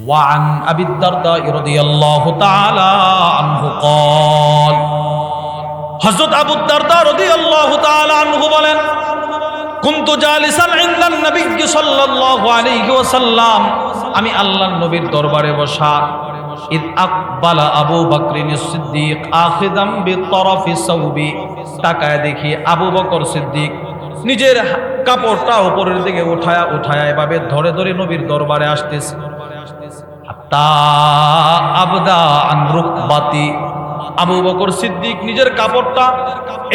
وعن أبي الدرداء رضي الله تعالى عنه قال হযরত আবু দারদা রাদিয়াল্লাহু তাআলা আনহু বলেন কুনতু জালিসান ইনদান নবী সাল্লাল্লাহু আলাইহি ওয়াসাল্লাম আমি আল্লাহর নবীর দরবারে বসা ইদ আকবালা আবু বকর সিদ্দিক আখিদাম বিতরফি সাওবি তাকায় দেখি আবু বকর সিদ্দিক নিজের কাপড়টা উপরের দিকে উঠায়া এভাবে ধরে ধরে নবীর দরবারে আসতেছে হাত্তা আবদা আন রুকবাতি আবু বকর সিদ্দিক নিজের কাপড়টা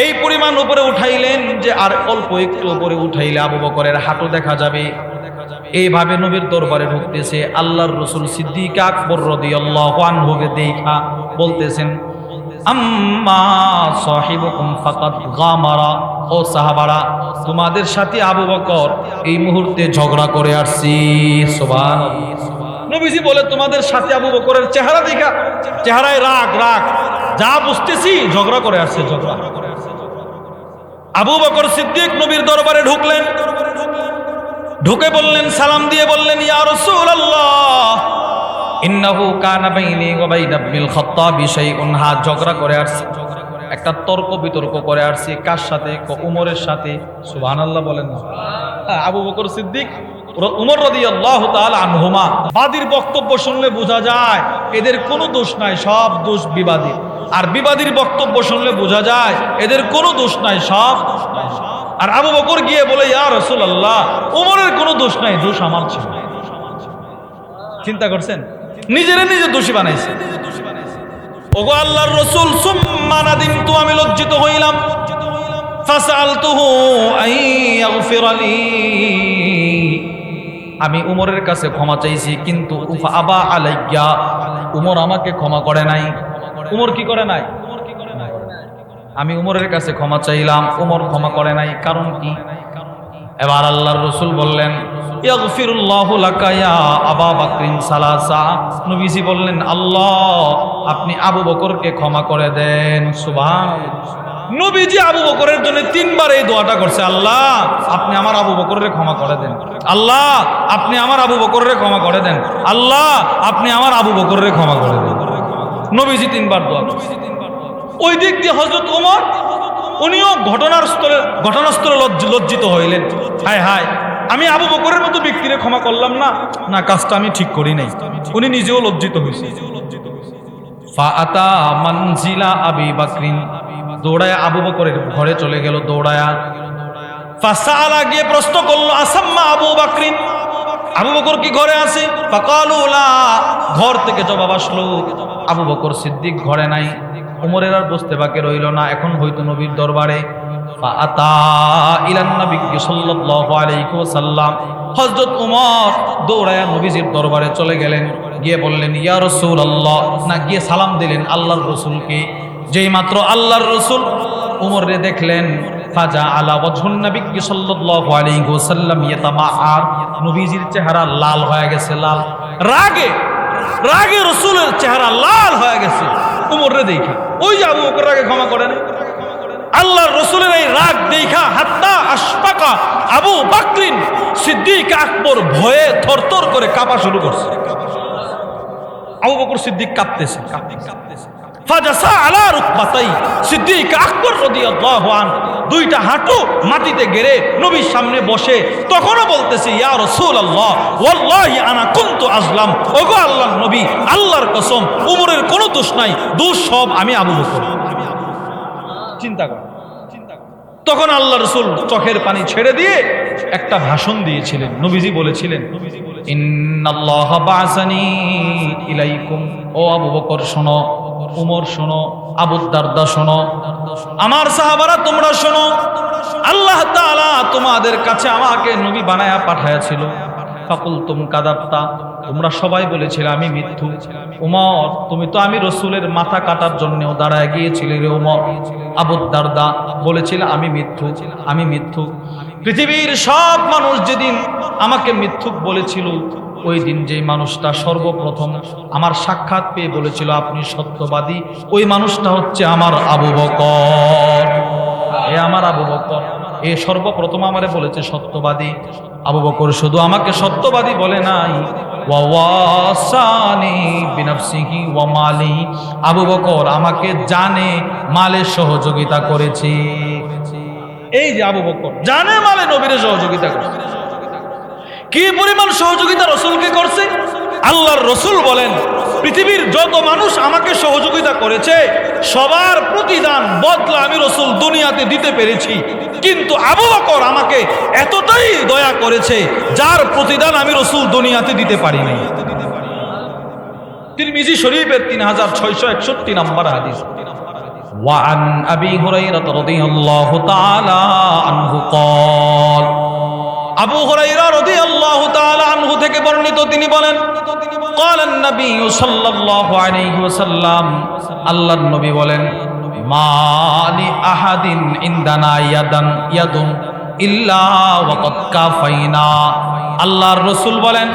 এই পরিমাণ উপরে উঠাইলেন যে আর অল্প একটু উপরে উঠাইলে আবু বকরের হাঁটু দেখা যাবে। এইভাবে নবীর দরবারে ঢুকতেছে আল্লাহর রাসূল সিদ্দিক আকবর রাদিয়াল্লাহু আনহুকে দেখা বলতেছেন আম্মা সাহিবুকুম ফাকাদ গামারা, ও সাহাবারা তোমাদের সাথে আবু বকর এই মুহূর্তে ঝগড়া করে আসছে। সুবহানাল্লাহ। নবীজি বলে তোমাদের সাথে আবু বকরের চেহারা দেখা, চেহারায় রাগ রাগ, যা বুঝতেছি ঝগড়া করে আসছে ঝগড়া। আবু বকর সিদ্দিক নবীর দরবারে ঢুকলেন, ঢুকে বললেন, সালাম দিয়ে বললেন ইয়া রাসূলুল্লাহ ইন্নাহু কানা বাইনি ওয়া বাইনা ইবনিল খাত্তাবি শাইউন, ঝগড়া করে আসছে, একটা তর্ক বিতর্ক করে আসছে। কার সাথে? উমরের সাথে। সুবহানাল্লাহ বলেন না। আবু বকর সিদ্দিক উমর রাদিয়াল্লাহু তাআলা আনহুমা বাদীর বক্তব্য শুনলে বোঝা যায় এদের কোনো দোষ নাই, সব দোষ বিবাদী। আর বিবাদীর বক্তব্য শুনলে বোঝা যায় এদের কোনো দোষ নাই, সব। আর আবু বকর গিয়ে বলে ইয়া রাসূলুল্লাহ উমরের কোনো দোষ নাই, দোষ আমার ছিল। চিন্তা করছেন? নিজেরে নিজে দোষী বানাইছে। ওগো আল্লাহর রাসূল সুম্মা নাদিমতু, আমি লজ্জিত হইলাম। ফাসালতুহু আইয়াগফিরা লি, আমি উমরের কাছে ক্ষমা চাইছি, কিন্তু আবা আলাইয়া, উমর আমাকে ক্ষমা করে নাই। উমর কি করে নাই? আমি উমরের কাছে ক্ষমা চাইলাম, উমর ক্ষমা করে নাই। কারণ কি? এবার আল্লাহর রাসূল বললেন ইয়াগফিরুল্লাহু লাকা ইয়া আবা বকরিন সালাসা, নবীজি বললেন আল্লাহ আপনি আবু বকরকে ক্ষমা করে দেন। সুবহানাল্লাহ। নবীজি আবু বকরের জন্য তিনবার এই দোয়াটা করছে, আল্লাহ আপনি আমার আবু বকরের ক্ষমা করে দেন, আল্লাহ আপনি আমার আবু বকরের ক্ষমা করে দেন, আল্লাহ আপনি আমার আবু বকরের ক্ষমা করে দেন। নবীজি তিনবার দোয়া করছে। ওই দিক দিয়ে হযরত ওমর উনিও ঘটনাস্থলে লজ্জিত হইলেন। হায় হায়, আমি আবু বকরের মতো ব্যক্তিরে ক্ষমা করলাম না, না কাজটা আমি ঠিক করি নাই। উনি নিজেও লজ্জিত হয়েছে। ফাআতা মানজিলা আবি বকরিন, দৌড়ায়া আবু বকরের ঘরে চলে গেল দৌড়ায়া। ফাসালা, গিয়ে প্রশ্ন করলো আসাম্মা আবু বকরিন, আবু বকর কি ঘরে আছে? ফাকালু লা, ঘর থেকে জবাব আসলো আবু বকর সিদ্দিক ঘরে নাই। উমরের আর বসতে বাকি রইল না, এখন হয়তো নবীর দরবারে। ফাআতা ইলান নবী সাল্লাল্লাহু আলাইহি ওয়াসাল্লাম, হযরত উমর দৌড়ায়া নবীজির দরবারে চলে গেলেন, গিয়ে বললেন ইয়া রাসূলুল্লাহ, না গিয়ে সালাম দিলেন আল্লাহর রাসূলকে। যেই মাত্র আল্লাহর রাসূল উমরে দেখলেন, ফাজা আলা ওয়াজহুন নবী সাল্লাল্লাহু আলাইহি ওয়াসাল্লাম ইয়াতামাআর, নবীজির চেহারা লাল হয়ে গেছে, লাল রাগে রাগে রাসূলের চেহারা লাল হয়ে গেছে। উমরে দেখা ওই যে আবু বকর রাগে ক্ষমা করেন, আল্লাহর রাসূলের এই রাগ দেখা হাত্তা আশফাকা আবু বকরিন সিদ্দিক আকবর ভয়ে থরথর করে কাঁপা শুরু করছে। আবু বকর সিদ্দিক কাঁপতেছে। ফাজাসা আলা রুকবাতাই, সিদ্দিক আকবর রাদিয়াল্লাহু আনহু দুইটা হাঁটু মাটিতে গেড়ে নবীর সামনে বসে তখনও বলতেছে ইয়া রাসূলুল্লাহ ওয়াল্লাহি আনা কুনতু আজলাম, ওগো আল্লাহর নবী আল্লাহর কসম উমরের কোনো দোষ নাই, দোষ সব আমি আবু বকর। চিন্তা কর। তখন আল্লাহর রাসূল চোখের পানি ছেড়ে দিয়ে একটা ভাষণ দিয়েছিলেন। নবীজি বলেছিলেন ইন্নাল্লাহ বা'সানি ইলাইকুম, ও আবু বকর শোনো, উমর শোনো, আবু দারদা শোনো, আমার সাহাবারা তোমরা শোনো, আল্লাহ তাআলা তোমাদের কাছে আমাকে নবী বানায়া পাঠায়াছিল। ফাকুলতুম কাযাবতা, তোমরা সবাই বলেছিলে আমি মিথ্যু। উমর তুমি তো আমি রাসূলের মাথা কাটার জন্যও দাঁড়ায় গিয়েছিলে রে উমর। আবু দারদা বলেছিল আমি মিথ্যু, আমি মিথ্যু। পৃথিবীর সব মানুষ যেদিন আমাকে মিথ্যুক বলেছিল, ওই দিন যে মানুষটা সর্বপ্রথম আমার সাক্ষাৎ পেয়ে বলেছিল আপনি সত্যবাদী, ওই মানুষটা হচ্ছে আমার আবু বকর। এ আমার আবু বকর। এ সর্বপ্রথম আমারে বলেছে সত্যবাদী। আবু বকর শুধু আমাকে সত্যবাদী বলে নাই, ওয়া ওয়াসানি বিনাফসিহি ওয়া মালি, আবু বকর আমাকে জানে মালে সহযোগিতা করেছে। এই যে আবু বকর জানে মালে নবীরে সহযোগিতা করছে। কি পরিমাণ সহযোগিতা রসুলকে করছে? আল্লাহর রসুল বলেন, পৃথিবীর যত মানুষ আমাকে সহযোগিতা করেছে সবার প্রতিদান বদলা আমি রসুল দুনিয়াতে দিতে পেরেছি, কিন্তু আবু বকর আমাকে এতটাই দয়া করেছে যার প্রতিদান আমি রসুল দুনিয়াতে দিতে পারি নাই। তিরমিজি শরীফের 3661 নম্বর হাদিস। وعن أبي هريرة رضي الله تعالى عنه قال, আবু হুরায়রা রাদিয়াল্লাহু তাআলা আনহু থেকে বর্ণিত, তিনি বলেন, قال النبي صلى الله عليه وسلم, আল্লাহর নবী বলেন, মা লি আহাদিন ইনদানা ইয়াদুন ইল্লা ওয়াকাদ কাফাইনা। আল্লাহর রাসূল বলেন,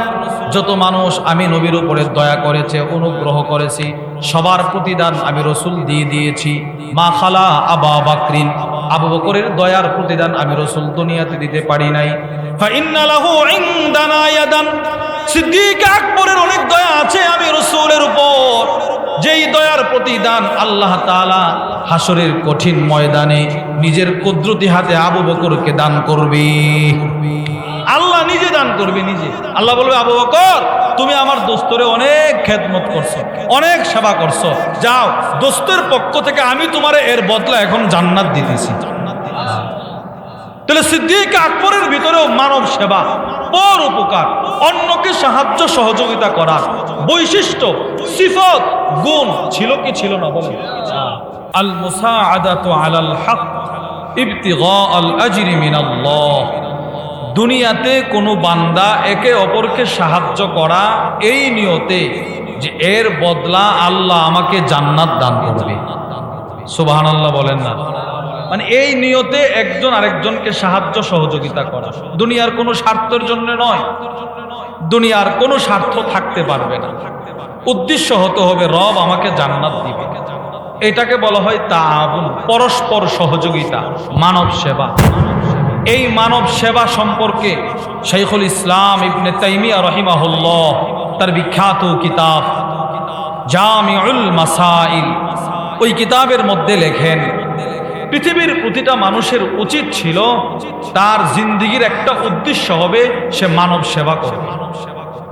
যত মানুষ আমি নবীর উপরে দয়া করেছে, অনুগ্রহ করেছি, সবার প্রতিদান আমি রসুল দিয়ে দিয়েছি। মা খালা আবা বাকরিন, আবু বকরের দয়ার প্রতিদান আমি রসুল দুনিয়াতে দিতে পারি নাই। ফাইন্না লাহু ইনদানা ইয়াদান, সিদ্দিক আকবরের অনেক দয়া আছে আমি রসুলের উপর, যেই দয়ার প্রতিদান আল্লাহ তাআলা হাসরের কঠিন ময়দানে নিজের কুদরতি হাতে আবু বকরকে দান করবে। আল্লাহ নিজে দান করবে, নিজে। আল্লাহ বলবে, আবু বকর তুমি আমার দোস্তরে অনেক খেদমত করছো, অনেক সেবা করছো, যাও দোস্তের পক্ষ থেকে আমি তোমারে এর বদলা এখন জান্নাত দিতেছি। তাহলে সিদ্দিক আকবরের ভিতরেও মানব সেবা, পর উপকার, অন্যকে সাহায্য সহযোগিতা করার বৈশিষ্ট্য, সিফত, গুণ ছিল কি ছিল না? বলেন, আল মুসাআদাতু আলাল হক ইবতিগা আল আজরি মিনাল্লাহ। দুনিয়াতে কোনো বান্দা একে অপরকে সাহায্য করা এই নিয়তে যে এর বদলা আল্লাহ আমাকে জান্নাত দান করবে। সুবহানাল্লাহ বলেন না? মানে এই নিয়তে একজন আরেকজনকে সাহায্য সহযোগিতা করা, দুনিয়ার কোনো স্বার্থের জন্য নয়, দুনিয়ার কোনো স্বার্থ থাকতে পারবে না, উদ্দেশ্য হতে হবে রব আমাকে জান্নাত দিবে। এটাকে বলা হয় তাআবুন, পরস্পর সহযোগিতা, মানব সেবা। এই মানব সেবা সম্পর্কে শাইখুল ইসলাম ইবনে তাইমিয়া রাহিমাহুল্লাহ তার বিখ্যাত কিতাব জামিউল মাসাইল, ওই কিতাবের মধ্যে লেখেন, পৃথিবীর প্রতিটা মানুষের উচিত ছিল তার জিন্দেগির একটা উদ্দেশ্য হবে সে মানব সেবা করবে।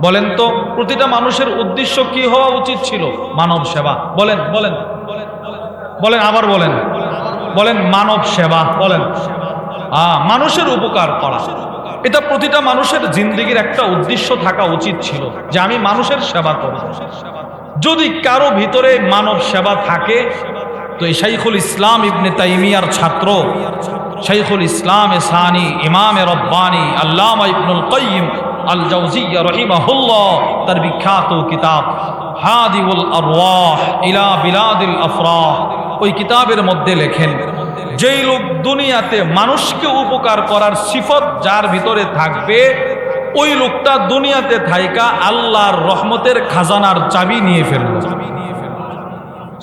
বলেন তো প্রতিটা মানুষের উদ্দেশ্য কি হওয়া উচিত ছিল? মানব সেবা। বলেন বলেন বলেন, আবার বলেন, বলেন মানব সেবা। বলেন, মানুষের উপকার করা, এটা প্রতিটা মানুষের জিন্দেগির একটা উদ্দেশ্য থাকা উচিত ছিল যে আমি মানুষের সেবা করব। যদি কারো ভিতরে মানব সেবা থাকে তো এই শাইখুল ইসলাম ইবনে তাইমিয়ার ছাত্র শাইখুল ইসলাম সানি ইমামে রব্বানি আল্লামা ইবনুল কাইয়িম আল জাওজিয়্যা রাহিমাহুল্লাহ তার বিখ্যাত কিতাব হাদিউল আরওয়াহ ইলা বিলাদিল আফরাহ, ওই কিতাবের মধ্যে লেখেন, যেই লোক দুনিয়াতে মানুষকে উপকার করার সিফত যার ভিতরে থাকবে, ওই লোকটা দুনিয়াতে থাইকা আল্লাহর রহমতের খাজানার চাবি নিয়ে ফেলবে।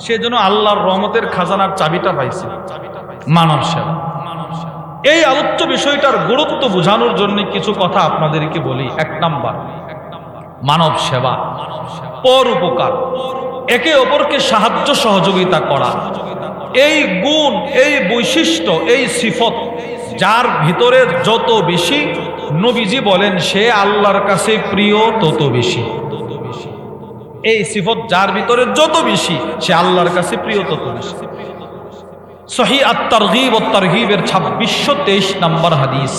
সেজন্য আল্লাহর রহমতের খাজানার চাবিটা পাইছে, মানব সেবা। এই আলোচ্য বিষয়টার গুরুত্ব বোঝানোর জন্য কিছু কথা আপনাদেরকে বলি। 1 নাম্বার, মানব সেবা, পর উপকার, একে অপরকে সাহায্য সহযোগিতা করা, এই গুণ, এই বৈশিষ্ট্য, এই সিফত যার ভিতরে যত বেশি, নবীজি বলেন সে আল্লাহর কাছে প্রিয় তত বেশি। এই সিফত যার ভিতরে যত বেশি সে আল্লাহর কাছে প্রিয় তত বেশি। সহিহ আত-তারগীব ওয়াত তারহিবের 2623 নম্বর হাদিস।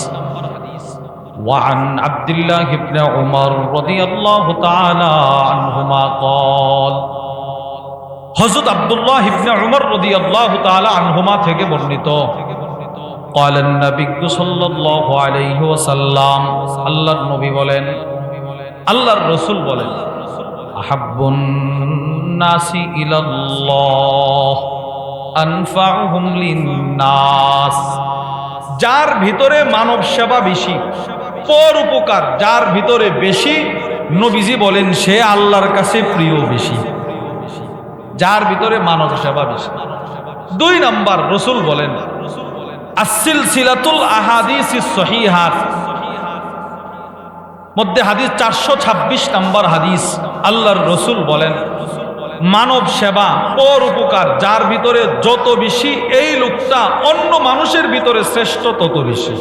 وعن عبد الله بن عمر رضي الله تعالى عنهما قال, হযরত আব্দুল্লাহ ইবনে উমর রাদিয়াল্লাহু তাআলা আনহুমা থেকে বর্ণিত, قال النبي صلى الله عليه وسلم, আল্লাহর নবী বলেন, আল্লাহর রাসূল বলেন, আহাব্বুন নাসি ইলাল্লাহ আনফাউহুম লিন্নাস। যার ভিতরে মানব সেবা বেশি, পর উপকার যার ভিতরে বেশি, নবীজি বলেন সে আল্লাহর কাছে প্রিয় বেশি। যার ভিতরে মানব সেবা বেশি। 2 নাম্বার, রাসূল বলেন আস-সিলসিলাতুল আহাদিসিস সহিহাত মধ্যে হাদিস 426 নম্বর হাদিস, আল্লাহর রাসূল বলেন, মানব সেবা পর উপকার যার ভিতরে যত বেশি, এই লোকটা অন্য মানুষের ভিতরে শ্রেষ্ঠ তত বেশি।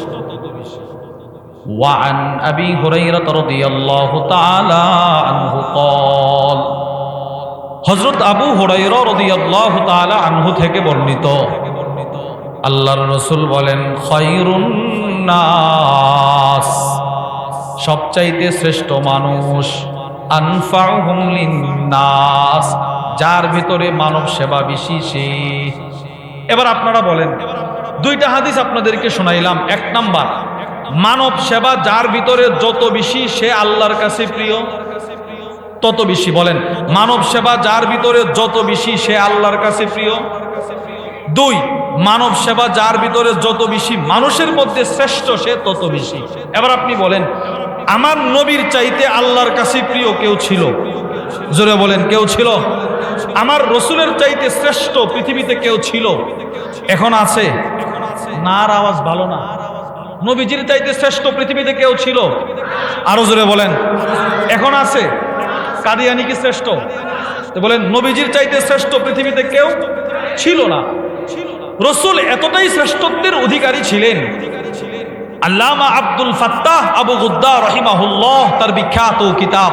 وعن أبي هريرة رضي الله تعالى عنه قال, হযরত আবু হুরায়রা রাদিয়াল্লাহু তাআলা আনহু থেকে বর্ণিত, আল্লাহর রাসূল বলেন, খায়রুন নাস, সবচাইতে শ্রেষ্ঠ মানুষ, আনফাউহুম লিন্নাস, যার ভিতরে মানব সেবা বেশি সে। এবার আপনারা বলেন, দুইটা হাদিস আপনাদেরকে শোনাইলাম। এক নাম্বার, মানব সেবা যার ভিতরে যত বেশি সে আল্লাহর কাছে প্রিয়, তত বেশি। বলেন, মানব সেবা যার ভিতরে যত বেশি সে আল্লাহর কাছে প্রিয়। দুই, মানব সেবা যার ভিতরে যত বেশি মানুষের মধ্যে শ্রেষ্ঠ সে তত বেশি। এবার আপনি বলেন, আমার নবীর চাইতে আল্লাহর কাছে প্রিয় কেউ ছিল? জোরে বলেন, কেউ ছিল? আমার রসুলের চাইতে শ্রেষ্ঠ পৃথিবীতে কেউ ছিল? এখন আছে না? আর আওয়াজ ভালো না। নবীজির চাইতে শ্রেষ্ঠ পৃথিবীতে কেউ ছিল? আরো জোরে বলেন, এখন আছে? কাদিয়ানী কি শ্রেষ্ঠ? বলেন, নবীজির চাইতে শ্রেষ্ঠ পৃথিবীতে কেউ ছিল না। রসুল এতটাই শ্রেষ্ঠত্বের অধিকারী ছিলেন, আল্লামা আব্দুল ফাত্তাহ আবু গুদ্দা রাহিমাহুল্লাহ তার বিখ্যাত কিতাব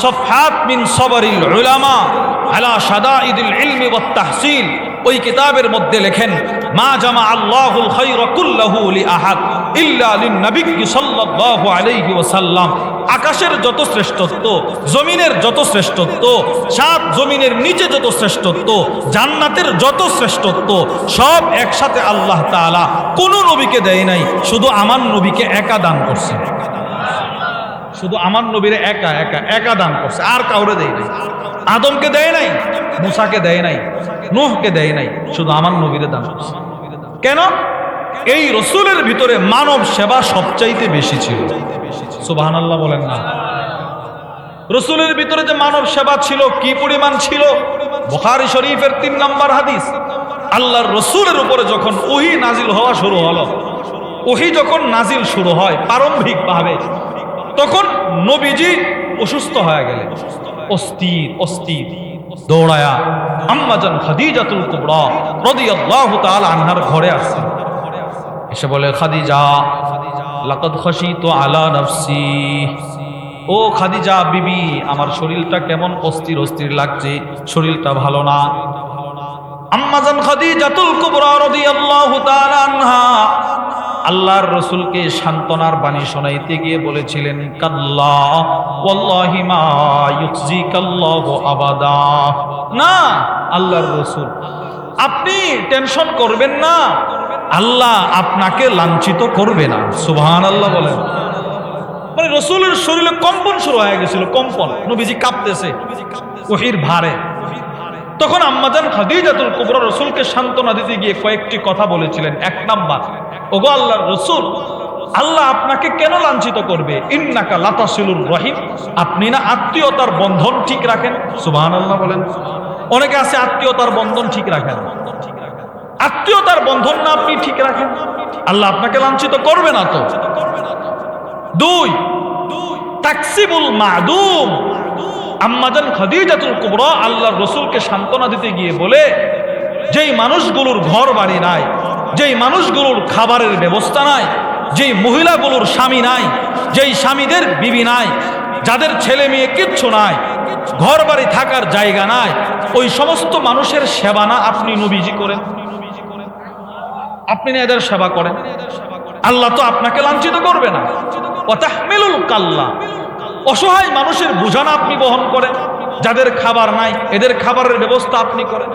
সফহাত মিন সবরিল উলামা আলা শাদাইদিল ইলমি ওয়াত তাহসিল, ওই কিতাবের মধ্যে লেখেন, মা জামা আল্লাহুল খায়রা কুল্লাহু লি আহাদ ইল্লা লিন নবী সাল্লাল্লাহু আলাইহি ওয়াসাল্লাম। আকাশের যত শ্রেষ্ঠত্ব, জমিনের যত শ্রেষ্ঠত্ব, সাত জমিনের নিচে যত শ্রেষ্ঠত্ব, জান্নাতের যত শ্রেষ্ঠত্ব, সব একসাথে আল্লাহ তাআলা কোন নবীকে দেয় নাই, শুধু আমার নবীকে একা দান করছে। শুধু আমার নবীরে একা একা একা দান করছে, আর কাউরে দেয় নাই। আদমকে দেয় নাই, মুসাকে দেয় নাই, নূহকে দেয় নাই, শুধু আমার নবীরে দান করছে। কেন? এই রসুলের ভিতরে মানব সেবা সবচাইতে বেশি ছিল। সুবহানাল্লাহ বলেন না? রসুলের ভিতরে যে মানব সেবা ছিল, কি পরিমাণ ছিল! বুখারী শরীফের 3 নম্বর হাদিস, আল্লাহর রসুলের উপরে যখন ওহী নাজিল হওয়া শুরু হলো, ওহী যখন নাজিল শুরু হয় প্রারম্ভিক ভাবে, তখন নবীজি অসুস্থ হয়ে গেলেন, অস্থির অস্থির। দৌড়ায়া আম্মাজান খাদিজাতুল কুবরা রাদিয়াল্লাহু তাআলা আনহার ঘরে আসছেন। এসে বলে, খাদিজা, লাকাদ খাশিতু আলা নাফসি, ও খাদিজা বিবি, আমার শরীরটা কেমন অস্থির অস্থির লাগছে, শরীরটা ভালো না। আম্মাজান খাদিজাতুল কুবরা রাদিয়াল্লাহু তাআলা আনহা আল্লাহর রাসূলকে সান্ত্বনার বাণী শোনাইতে গিয়ে বলেছিলেন, কাল্লা ওয়াল্লাহি মা ইউখজিকাল্লাহু আবাদা। না আল্লাহর রাসূল, আপনি টেনশন করবেন না, আল্লাহ আপনাকে লাঞ্ছিত করবে না। সুবহানাল্লাহ বলেন। মানে রাসূলের শরীরে কম্পন শুরু হয়ে গেছিল, কম্পন, নবীজি কাঁপতেছে ওহীর ভারে। তখন আম্মাজান খাদিজাতুল কুবরা রাসূলকে সান্ত্বনা দিতে গিয়ে কয়েকটি কথা বলেছিলেন। এক নাম্বার, ওগো আল্লাহর রাসূল, আল্লাহ আপনাকে কেন লাঞ্ছিত করবে? ইন্নাকা লাতাসিলুর রহিম, আপনি না আত্মীয়তার বন্ধন ঠিক রাখেন। সুবহানাল্লাহ বলেন। অনেকে আছে আত্মীয়তার বন্ধন ঠিক রাখেন, আত্মীয়তার বন্ধন না আপনি ঠিক রাখেন, আল্লাহ আপনাকে লাঞ্ছিত করবে না তো। দুই, তাকসিবুল মাদুম, আম্মাজান খাদিজাতুল কুবরা আল্লাহর রাসূলকে সান্ত্বনা দিতে গিয়ে বলে, যেই মানুষগুলোর ঘর বাড়ি নাই, যেই মানুষগুলোর খাবারের ব্যবস্থা নাই, যেই মহিলাগুলোর স্বামী নাই, যেই স্বামীদের বিবি নাই, যাদের ছেলে মেয়ে কিচ্ছু নাই, ঘর বাড়ি থাকার জায়গা নাই, ওই সমস্ত মানুষের সেবা না আপনি নবীজি করেন? আপনি না এদের সেবা করেন, আল্লাহ তো আপনাকে লাঞ্ছিত করবে না। ওয়া তাহমিলুল কাল্লা, অসহায় মানুষের বোঝা না আপনি বহন করেন, যাদের খাবার নাই এদের খাবারের ব্যবস্থা আপনি করেন।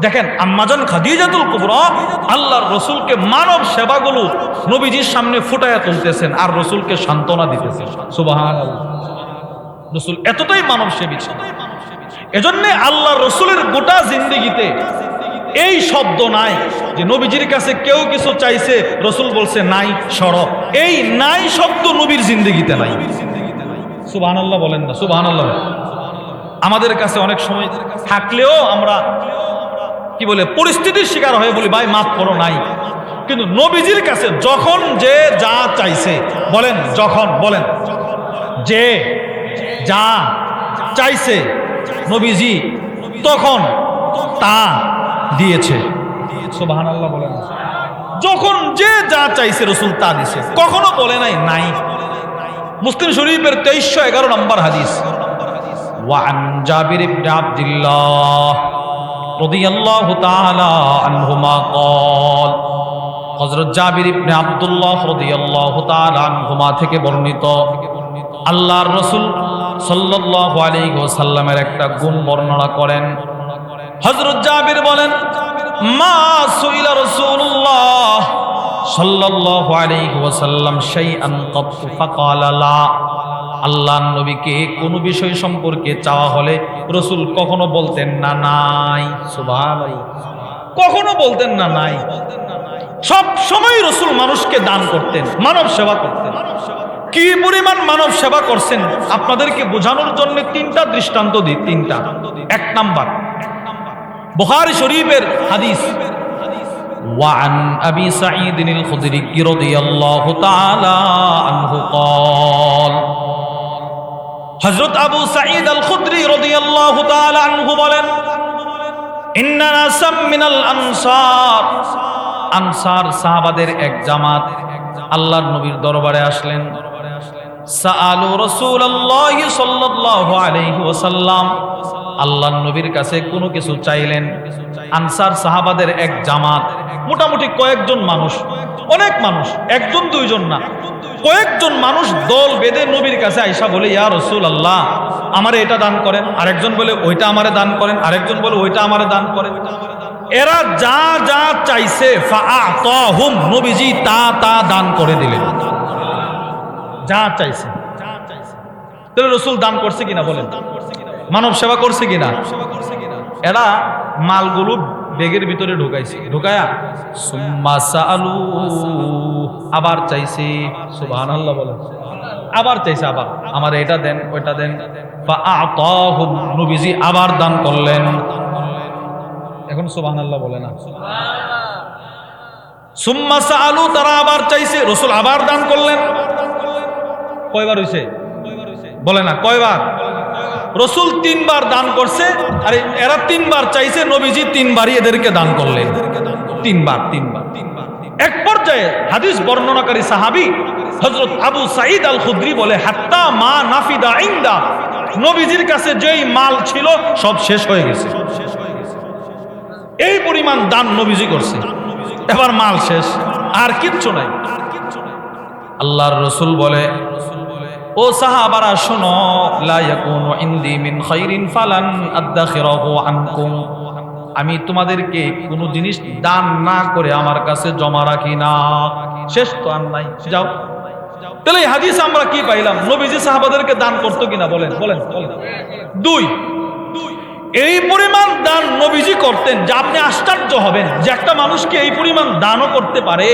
দেখেন আম্মাজান খাদিজাতুল কুবরা আল্লাহর রাসূলকে মানব সেবাগুলো নবীজির সামনে ফুটায়া তুলতেছেন আর রাসূলকে সান্ত্বনা দিতেছেন। সুবহানাল্লাহ। রাসূল এতটাই মানব সেবী ছিলেন। এজন্য আল্লাহর রাসূলের গোটা জিন্দেগিতে এই শব্দ নাই যে নবীজির কাছে কেউ কিছু চাইছে রাসূল বলছে নাই সরব, এই নাই শব্দ নবীর জিন্দেগিতে নাই। সুবহানাল্লাহ বলেন না? সুবহানাল্লাহ। আমাদের কাছে অনেক সময় থাকলেও আমরা কি বলে পরিস্থিতির শিকার হয়ে বলি, ভাই মাফ করো, নাই। কিন্তু নবীজির কাছে যখন যে যা চাইছে, বলেন যখন, বলেন যে যা চাইছে নবীজি তখন তা দিয়েছে। সুবহানাল্লাহ বলেন। যখন যে যা চাইছে রাসূল তা দিয়েছে, কখনো বলে নাই। মুসলিম শরীফের 2311 নম্বর হাদিস। ওয়ান জাবির ইবনে আব্দুল্লাহ রাদিয়াল্লাহু তাআলা আনহুমা قال, হযরত জাবির ইবনে আব্দুল্লাহ রাদিয়াল্লাহু তাআলা আনহুমা থেকে বর্ণিত, আল্লাহর রাসূল সাল্লাল্লাহু আলাইহি ওয়াসাল্লামের একটা গুণ বর্ণনা করেন। হযরত জাবির বলেন, মা সুইলা রাসূলুল্লাহ সাল্লাল্লাহু আলাইহি ওয়াসাল্লাম শাইআন ক্বাত ফাকালা লা। আল্লাহর নবীকে কোন বিষয় সম্পর্কে চাওয়া হলে রাসূল কখনো বলতেন না নাই। সুবহানাল্লাহ। কখনো বলতেন না নাই। সব সময় রাসূল মানুষকে দান করতেন, মানব সেবা করতেন। কি পরিমাণ মানব সেবা করছেন আপনাদেরকে বোঝানোর জন্য তিনটা দৃষ্টান্ত দিই। তিনটা। এক নাম্বার, বুখারী শরীফের হাদিস। وعن أبي سعيد الخدري رضي الله تعالى عنه قال, হযরত আবু সাঈদ আল খুদরি রাদিয়াল্লাহু তাআলা আনহু বলেন, ইন্না নাসাম মিনাল আনসার, আনসার সাহাবাদের এক জামাত আল্লাহর নবীর দরবারে আসলেন। সাআলু রাসূলুল্লাহি সাল্লাল্লাহু আলাইহি ওয়াসাল্লাম, আল্লাহর নবীর কাছে কোনো কিছু চাইলেন। আনসার সাহাবাদের এক জামাত, মোটামুটি কয়েকজন মানুষ, অনেক মানুষ, একজন দুইজন না, কয়েকজন মানুষ দল বেঁধে নবীর কাছে আইসা বলে, ইয়া রাসূলুল্লাহ আমারে এটা দান করেন। আরেকজন বলে ওইটা আমারে দান করেন। আরেকজন বলে ওইটা আমারে দান করেন। এরা যা যা চাইছে ফাআতাহুম, নবীজি তা তা দান করে দিলেন। যা চাইছে। তাহলে রাসূল দান করছে কিনা বলেন? মানব সেবা করছে কিনা? এরা মালগুলো বেগের ভিতরে ঢুকাইছে, ঢুকায়া সুম্মা সাআলু, আবার চাইছে। সুবহানাল্লাহ বলেন। আবার চাইছে, আবার আমার এটা দেন ওইটা দেন। ফাআতাহুম, নবীজি আবার দান করলেন। এখন সুবহানাল্লাহ বলে না? সুম্মা সাআলু, তারা আবার চাইছে, রাসূল আবার দান করলেন। কয়বার হইছে বলে না? কয়বার? রাসূল তিনবার দান করছে, আর এরা তিনবার চাইছে, নবীজি তিনবারই এদেরকে দান করলেন। তিনবার। এক পর্যায়ে হাদিস বর্ণনাকারী সাহাবী হযরত আবু সাঈদ আল খুদরি বলে, হাত্তা মা নাফিদা ইনদা, নবীজির কাছে যেই মাল ছিল সব শেষ হয়ে গেছে। এই পরিমাণ দান নবীজি করছে, এবার মাল শেষ, আর কিচ্ছু নাই। আল্লাহর রাসূল বলে, ও সাহাবারা শোনো, লা ইয়াকুনু ইনদি মিন খাইরিন ফালান আদাখিরাহু আনকুম, আমি তোমাদেরকে কোনো জিনিস দান না করে আমার কাছে জমা রাখি না। শেষ তো আর নাই, যাও। তাহলে এই হাদিস আমরা কি পাইলাম? নবীজি সাহাবাদেরকে দান করতো কিনা বলেন? বলেন। দুই, এই পরিমাণ দান নবীজি করতেন যে আপনি আশ্চর্য হবেন যে একটা মানুষকে এই পরিমাণ দানও করতে পারে।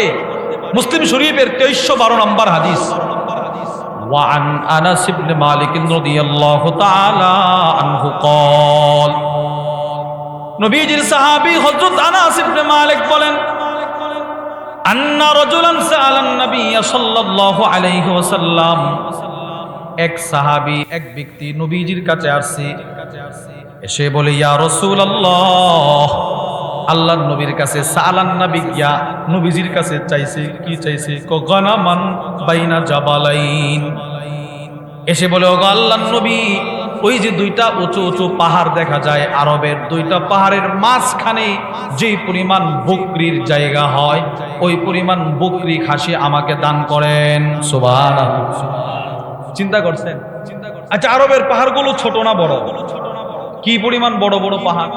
মুসলিম শরীফের 2312 নম্বর হাদিস। وعن أنس بن مالك رضي الله تعالى عنه قال, নবীজির সাহাবী হযরত আনাস ইবনে মালিক বলেন, আন্না রাজুলান সাআলান নবী সাল্লাল্লাহু আলাইহি ওয়াসাল্লাম, এক সাহাবী, এক ব্যক্তি নবীজির কাছে আসছে, এসে বলে, ইয়া রাসূলুল্লাহ, আল্লাহর নবীর কাছে সাআলান নবী গিয়া নবীজির কাছে চাইছে। কি চাইছে? গানামান বাইনা জাবালাইন। এসে বলে, ও আল্লাহর নবী, ওই যে দুইটা উঁচু উঁচু পাহাড় দেখা যায় আরবের, দুইটা পাহাড়ের মাঝখানে যেই পরিমাণ বকরির জায়গা হয়, ওই পরিমাণ বকরি খাসি আমাকে দান করেন। সুবহানাল্লাহ। চিন্তা করছেন? আচ্ছা, আরবের পাহাড়গুলো ছোট না বড়? কি পরিমাণ বড় বড় পাহাড়!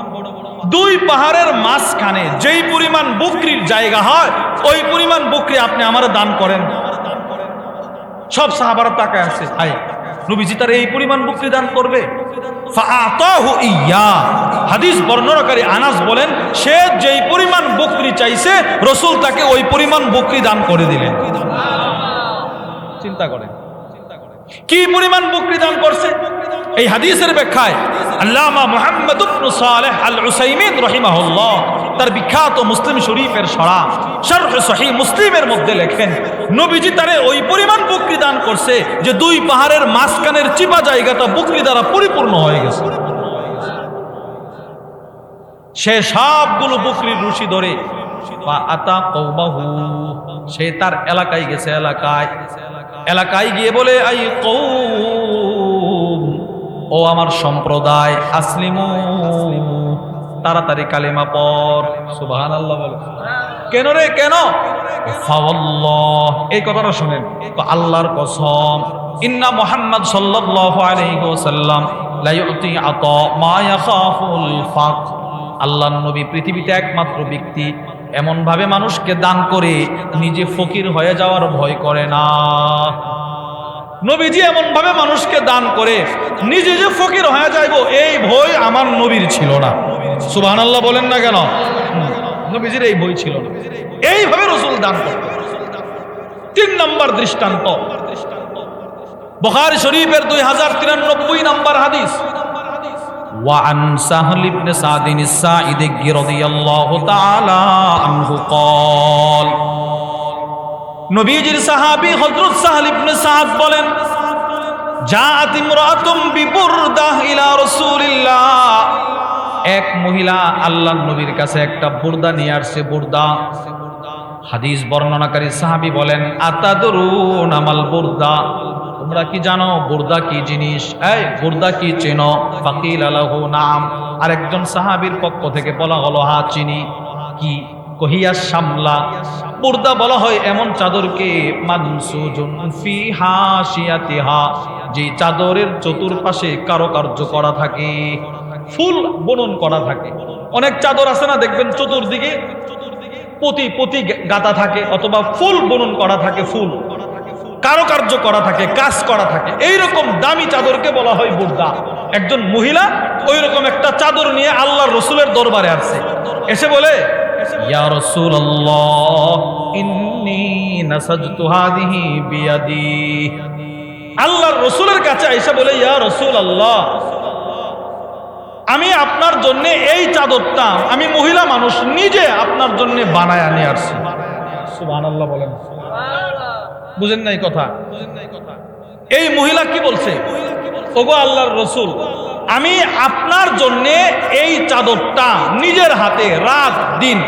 দুই পাহাড়ের মাঝখানে যেই পরিমাণ বকরির জায়গা হয়, ওই পরিমাণ বকরি আপনি আমার দান করেন। সব সাহাবারা তাকায় আছে, হায় নবীজি তার এই পরিমাণ বকরি দান করবে? ফাআতাহু ইয়া, হাদিস বর্ণনাকারী আনাস বলেন, সে যেই পরিমাণ বকরি চাইছে রাসূল তাকে ওই পরিমাণ বকরি দান করে দিলেন। চিন্তা করেন কি পরিমাণ বকরি দান করছে। এই হাদিসের ব্যাখ্যায় আল্লামা মুহাম্মদ ইবনে সালেহ আল উসাইমিন রাহিমাহুল্লাহ তার বিখ্যাত মুসলিম শরীফের শরহ সহিহ মুসলিমের মধ্যে লেখেন, নবীজি তারে ওই পরিমাণ বকরি দান করছে যে দুই পাহাড়ের মাঝখানের চিপা জায়গাটা বকরি দ্বারা পরিপূর্ণ হয়ে গেছে। সে সবগুলো বকরির রশি ধরে আতা কওমাহু, সে তার এলাকায় গেছে, এলাকায় গিয়ে বলে, আই কওম, ও আমার সম্প্রদায়, আসলিমু, তাড়াতাড়ি কালিমা পড়। সুবহানাল্লাহ বলে। কেন রে, কেন? ফাওয়াল্লাহ, এই কথাটা শুনেন, আল্লাহর কসম, ইন্না মুহাম্মদ সাল্লাল্লাহু আলাইহি ওয়াসাল্লাম লা ইউতি আতা মা ইয়াখাফুল ফাক। আল্লাহর নবী পৃথিবীতে একমাত্র ব্যক্তি এমন ভাবে মানুষকে দান করে নিজে ফকির হয়ে যাওয়ার ভয় করে না। নবীজি এমন ভাবে মানুষকে দান করে নিজে যে ফকির হয়ে যাইব এই ভয় আমার নবীর ছিল না। সুবহানাল্লাহ বলেন না কেন? নবীজির এই ভয় ছিল না, এইভাবে রাসূল দান করতেন। 3 নম্বর দৃষ্টান্ত, বুখারী শরীফের 2093 নম্বর হাদিস, وعن سهل بن سعد الساعدي رضي الله تعالى عنه قال, নবীজির সাহাবী হযরত সাহল ইবনে সাদ বলেন, জাআত ইমরাতুম বিবুরদাহ ইলা রাসূলিল্লাহ, এক মহিলা আল্লাহর নবীর কাছে একটা বুরদা নিয়ে আসছে। বুরদা, হাদিস বর্ণনাকারী সাহাবী বলেন, আতাদরুন আমাল বুরদা, তোমরা কি জানো বুরদা কি জিনিস? এই বুরদা কি চেনো? ফাকিল আলাহু নাম, আরেকজন সাহাবীর পক্ষ থেকে বলা হলো, হ্যাঁ চিনি। কি? কহিয়া শামলা, বুরদা বলা হয় এমন চাদরকে মানসুজুন ফি হাশিয়াতিহা, যে চাদরের চতুর্পাশে কারুকার্য করা থাকে, ফুল বুনন করা থাকে। অনেক চাদর আছে না, দেখবেন চতুর্দিকে পতি গাঁথা থাকে অথবা ফুল বুনন করা থাকে, ফুল কারুকার্য করা থাকে, কাজ করা থাকে। এইরকম দামি চাদরকে বলা হয় বুরদা। একজন মহিলা ওই রকম একটা চাদর নিয়ে আল্লাহর রাসূলের দরবারে আসছে, এসে বলে, ইয়া রাসূলুল্লাহ ইন্নী নাসাজতু হাদিহি বিয়াদি। আল্লাহর রাসূলের কাছে এসে বলে, ইয়া রাসূলুল্লাহ, আমি আপনার জন্য এই চাদরটা, আমি মহিলা মানুষ, নিজে আপনার জন্য বানায় নিয়ে আসছি। সুবহানাল্লাহ বলেন। বুঝেন নাই কথা? এই মহিলা কি বলছে? ওগো আল্লাহর রাসূল, আমি আপনার জন্য এই চাদরটা নিজের হাতে রাত দিন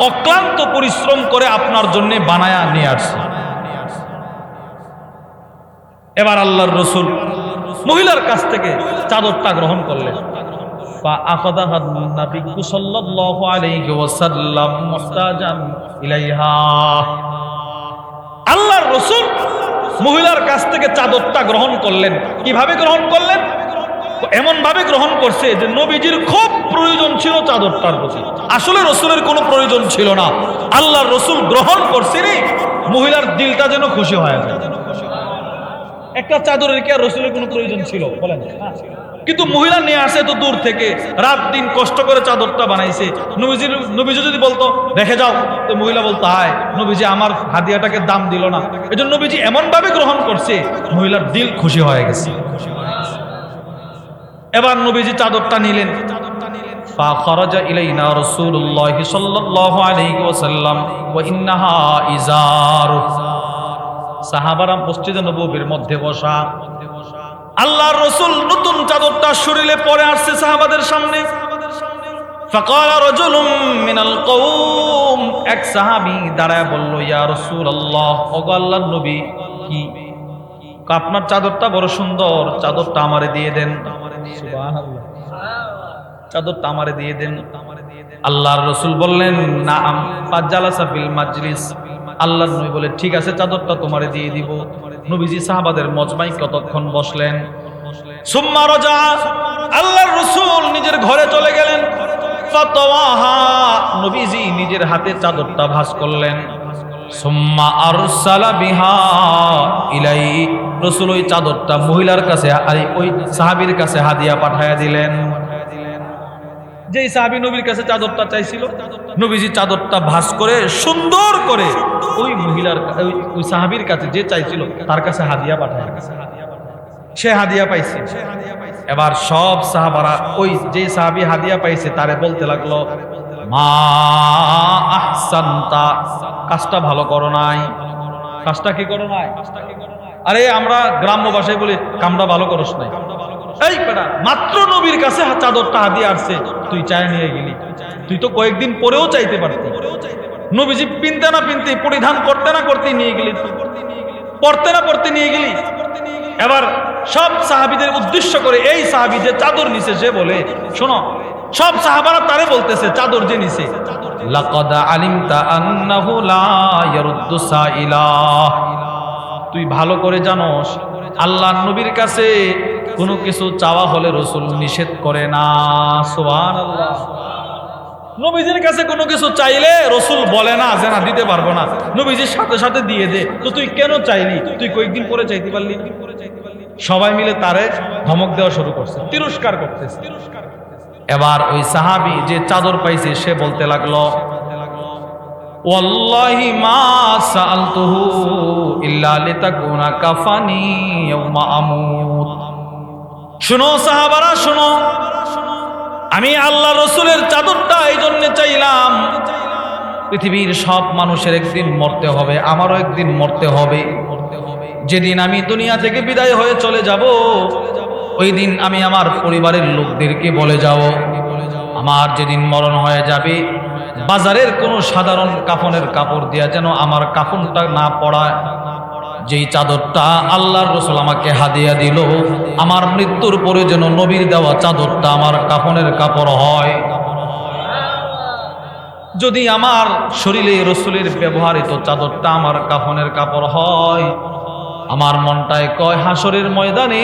অক্লান্ত পরিশ্রম করে আপনার জন্য বানায়া নিয়ে আসছি। এবার আল্লাহর রাসূল মহিলার কাছ থেকে চাদরটা গ্রহণ করলেন। فأخذها النبي صلى الله عليه وسلم محتاجا إليها। আল্লাহর রাসূল মহিলার কাছ থেকে চাদরটা গ্রহণ করলেন। কিভাবে গ্রহণ করলেন? এমন ভাবে গ্রহণ করছে যে নবীজির খুব প্রয়োজন ছিল চাদরটার প্রতি। আসলে রাসূলের কোনো প্রয়োজন ছিল না, আল্লাহর রাসূল গ্রহণ করছেন, মহিলার দিলটা যেন খুশি হয়ে যায়। একটা চাদরের কি আর রাসূলের কোনো প্রয়োজন ছিল? বলেন। কিন্তু মহিলা নিয়ে আসে তো দূর থেকে, রাত দিন কষ্ট করে চাদরটা বানাইছে। নবীজি যদি বলতো রেখে যাও, তো মহিলা বলতো, হায় নবীজি আমার হাদিয়াটাকে দাম দিল না। এজন্য নবীজি এমন ভাবে গ্রহণ করছে মহিলার দিল খুশি হয়ে গেছে। এবার নবীজি চাদরটা নিলেন। ফাখরাজা ইলাইনা রাসূলুল্লাহ সাল্লাল্লাহু আলাইহি ওয়াসাল্লাম ওয়া ইন্নাহা ইজার। সাহাবারা মসজিদে নববীর মধ্যে বসা, আল্লাহর রাসূল নতুন চাদরটা শরীরে পরে আসছে সাহাবাদের সামনে। ফাকালা রাজুলুম মিনাল কওম, এক সাহাবী দাঁড়ায় বলল, ইয়া রাসূলুল্লাহ, ওগো আল্লাহর নবী, কি আপনার চাদরটা বড় সুন্দর, চাদরটা আমারে দিয়ে দেন। সুবহানাল্লাহ, চাদরটা আমারে দিয়ে দেন। আল্লাহর রাসূল বললেন, নাআম। ফাজালাসা ফিল মাজলিস, আল্লাহর নবী বলে, ঠিক আছে চাদরটা তোমারে দিয়ে দিব। নবীজি সাহাবাদের মজমায় কতক্ষণ বসলেন। সুম্মা রাজা, আল্লাহর রাসূল নিজের ঘরে চলে গেলেন। ফাতাওয়াহা, নবীজি নিজের হাতে চাদরটা ভাঁজ করলেন। সুম্মা আরসালা বিহা ইলাই, রাসূল ওই চাদরটা মহিলার কাছে, ওই সাহাবীর কাছে হাদিয়া পাঠায়া দিলেন। যেই সাহাবী নবীর কাছে চাদরটা চাইছিল, নবীজি চাদরটা ভাঁজ করে সুন্দর করে ওই মহিলার, ওই সাহাবীর কাছে যে চাইছিল তার কাছে হাদিয়া পাঠায়। সে হাদিয়া পাইছে। এবার সব সাহাবারা ওই যে সাহাবী হাদিয়া পাইছে তারে বলতে লাগলো, মা আহসানতা, কাজটা ভালো করো নাই। কাজটা কি করো নাই? আরে আমরা গ্রাম্য ভাষায় বলি কামটা ভালো করস নাই। এই বেটা, মাত্র নবীর কাছে চাদরটা হাদিয়া আসছে, তুই চাই নিয়ে গেলি। তুই তো কয়েকদিন পরেও চাইতে পারতি। নবীজি পিনতে না পিনতে, পরিধান করতে না করতে নিয়ে গেলি, পড়তে না পড়তে নিয়ে গেলি। এবার সব সাহাবীদের উদ্দেশ্য করে এই সাহাবী যে চাদর নিছে সে বলে, শোনো, সব সাহাবারা তারে বলতেছে চাদর যে নিছে, লাকাদ আলিমতা আন্নাহু লা ইয়ারুদ্দু সাইলা, তুই ভালো করে জানোস আল্লাহর নবীর কাছে কোনো কিছু চাওয়া হলে রাসূল নিষেধ করে না। সুবহানাল্লাহ। নবীজির কাছে কোনো কিছু চাইলে রাসূল বলে না যে না দিতে পারবো না, নবীজির সাথে সাথে দিয়ে দে। তো তুই কেন চাইলি? তুই কয়েকদিন পরে চাইতে পারলি। সবাই মিলে তারে ধমক দেওয়া শুরু করছে, তিরস্কার করতেছে। এবার ওই সাহাবী যে চাদর পাইছে সে বলতে লাগলো, ওয়াল্লাহি মা সাআলতুহু ইল্লা লিতাকুনা কাফানি ইয়াউমা আমুত। শুনো সাহাবারা, শুনো, আমি আল্লাহ রসুলের চাদরটা এই জন্য চাইলাম, পৃথিবীর সব মানুষের একদিন মরতে হবে, আমারও একদিন মরতে হবে। যেদিন আমি দুনিয়া থেকে বিদায় হয়ে চলে যাব, ওই দিন আমি আমার পরিবারের লোকদেরকে বলে যাব, আমার যেদিন মরণ হয়ে যাবে, বাজারের কোনো সাধারণ কাফনের কাপড় দিয়া যেন আমার কাফনটা না পড়ায়। যেই চাদরটা আল্লাহর রাসূল আমাকে হাদিয়া দিল, আমার মৃত্যুর পরে যেন নবীর দেওয়া চাদরটা আমার কাফনের কাপড় হয়। যদি আমার শরীরে রাসূলের ব্যবহৃত চাদরটা আমার কাফনের কাপড় হয়, আমার মনটায় কয় হাসরের ময়দানে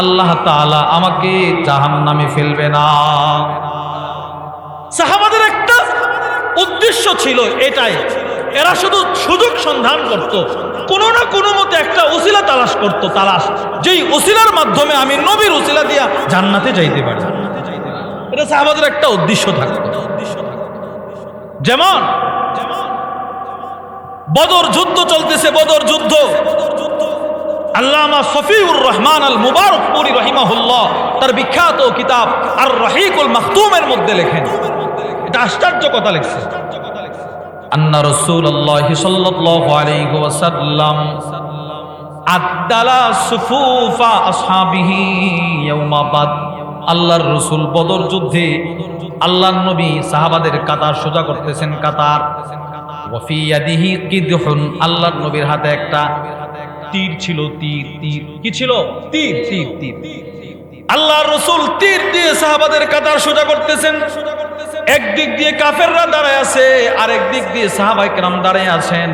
আল্লাহ তাআলা আমাকে জাহান্নামে ফেলবে না। সাহাবাদের একটা উদ্দেশ্য ছিল এটাই, এরা শুধু সুযোগ সন্ধান করত, কোনো না কোনো মতে একটা ওসিলা তালাশ করত, যেই ওসিলার মাধ্যমে আমি নবীর ওসিলা দিয়া জান্নাতে যাইতে পারি। এটা সাহাবাদের একটা উদ্দেশ্য থাকতো। যেমন বদর যুদ্ধ চলতেছে, বদর যুদ্ধ, আল্লামা শফিউর রহমান আল মুবারকপুরি রাহিমাহুল্লাহ তার বিখ্যাত কিতাব আর রহিকুল মাখতুমের মধ্যে লেখেন, এটা আশ্চর্য কথা লিখছে, আন্না রাসূলুল্লাহ সাল্লাল্লাহু আলাইহি ওয়াসাল্লাম আদালা সুফুফা আসহাবিহি ইয়াউমা বাদ। আল্লাহর রাসূল বদর যুদ্ধে আল্লাহর নবী সাহাবাদের কাতার সোজা করতেছেন, কাতার। ওয়া ফি ইয়াদিহি কিদহুন, আল্লাহর নবীর হাতে একটা তীর ছিল, তীর কি ছিল? তীর। আল্লাহর রাসূল তীর দিয়ে সাহাবাদের কাতার সোজা করতেছেন। একদিক দিয়ে কাফেররা দাঁড়ায় আছে, আর একদিক দিয়ে সাহাবায়ে কেরাম দাঁড়ায় আছেন।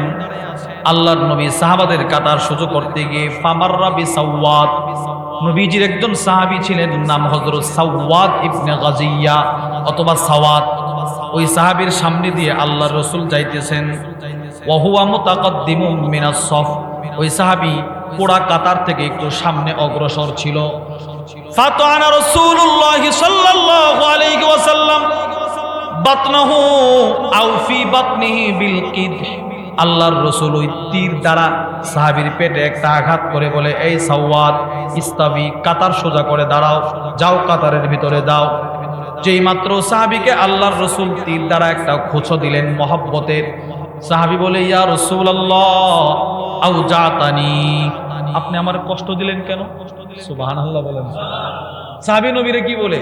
আল্লাহর নবী সাহাবাদের কাতার সোজা করতে গিয়ে ফামাররা বিসাওয়াদ, নবীজির একজন সাহাবী ছিলেন, নাম হযরত সাওয়াদ ইবনে গাজিয়া অথবা সাওয়াদ। ওই সাহাবীর সামনে দিয়ে আল্লাহর রাসূল যাইতেছেন। ওয়া হুয়া মুতাকাদ্দিমুম মিনাস সফ, ওই সাহাবী পুরা কাতার থেকে একটু সামনে অগ্রসর ছিল। ফাতানা রাসূলুল্লাহ সাল্লাল্লাহু আলাইহি ওয়াসাল্লাম বাতনাহু আও ফি বাতনিহি বিল কিদ, আল্লাহর রাসূল ওই তীর দ্বারা সাহাবীর পেটে একটা আঘাত করে বলে, এই সাওয়াদ ইস্তাবি, কাতার সোজা করে দাঁড়াও, যাও কাতারের ভিতরে দাও। যেই মাত্র সাহাবীকে আল্লাহর রাসূল তীর দ্বারা একটা খোঁচো দিলেন মহব্বতের, সাহাবী বলে, ইয়া রাসূলুল্লাহ আউজাতানি, আপনি আমার কষ্ট দিলেন কেন? সুবহানাল্লাহ বলেন। সাহাবী নবীরে কি বলে?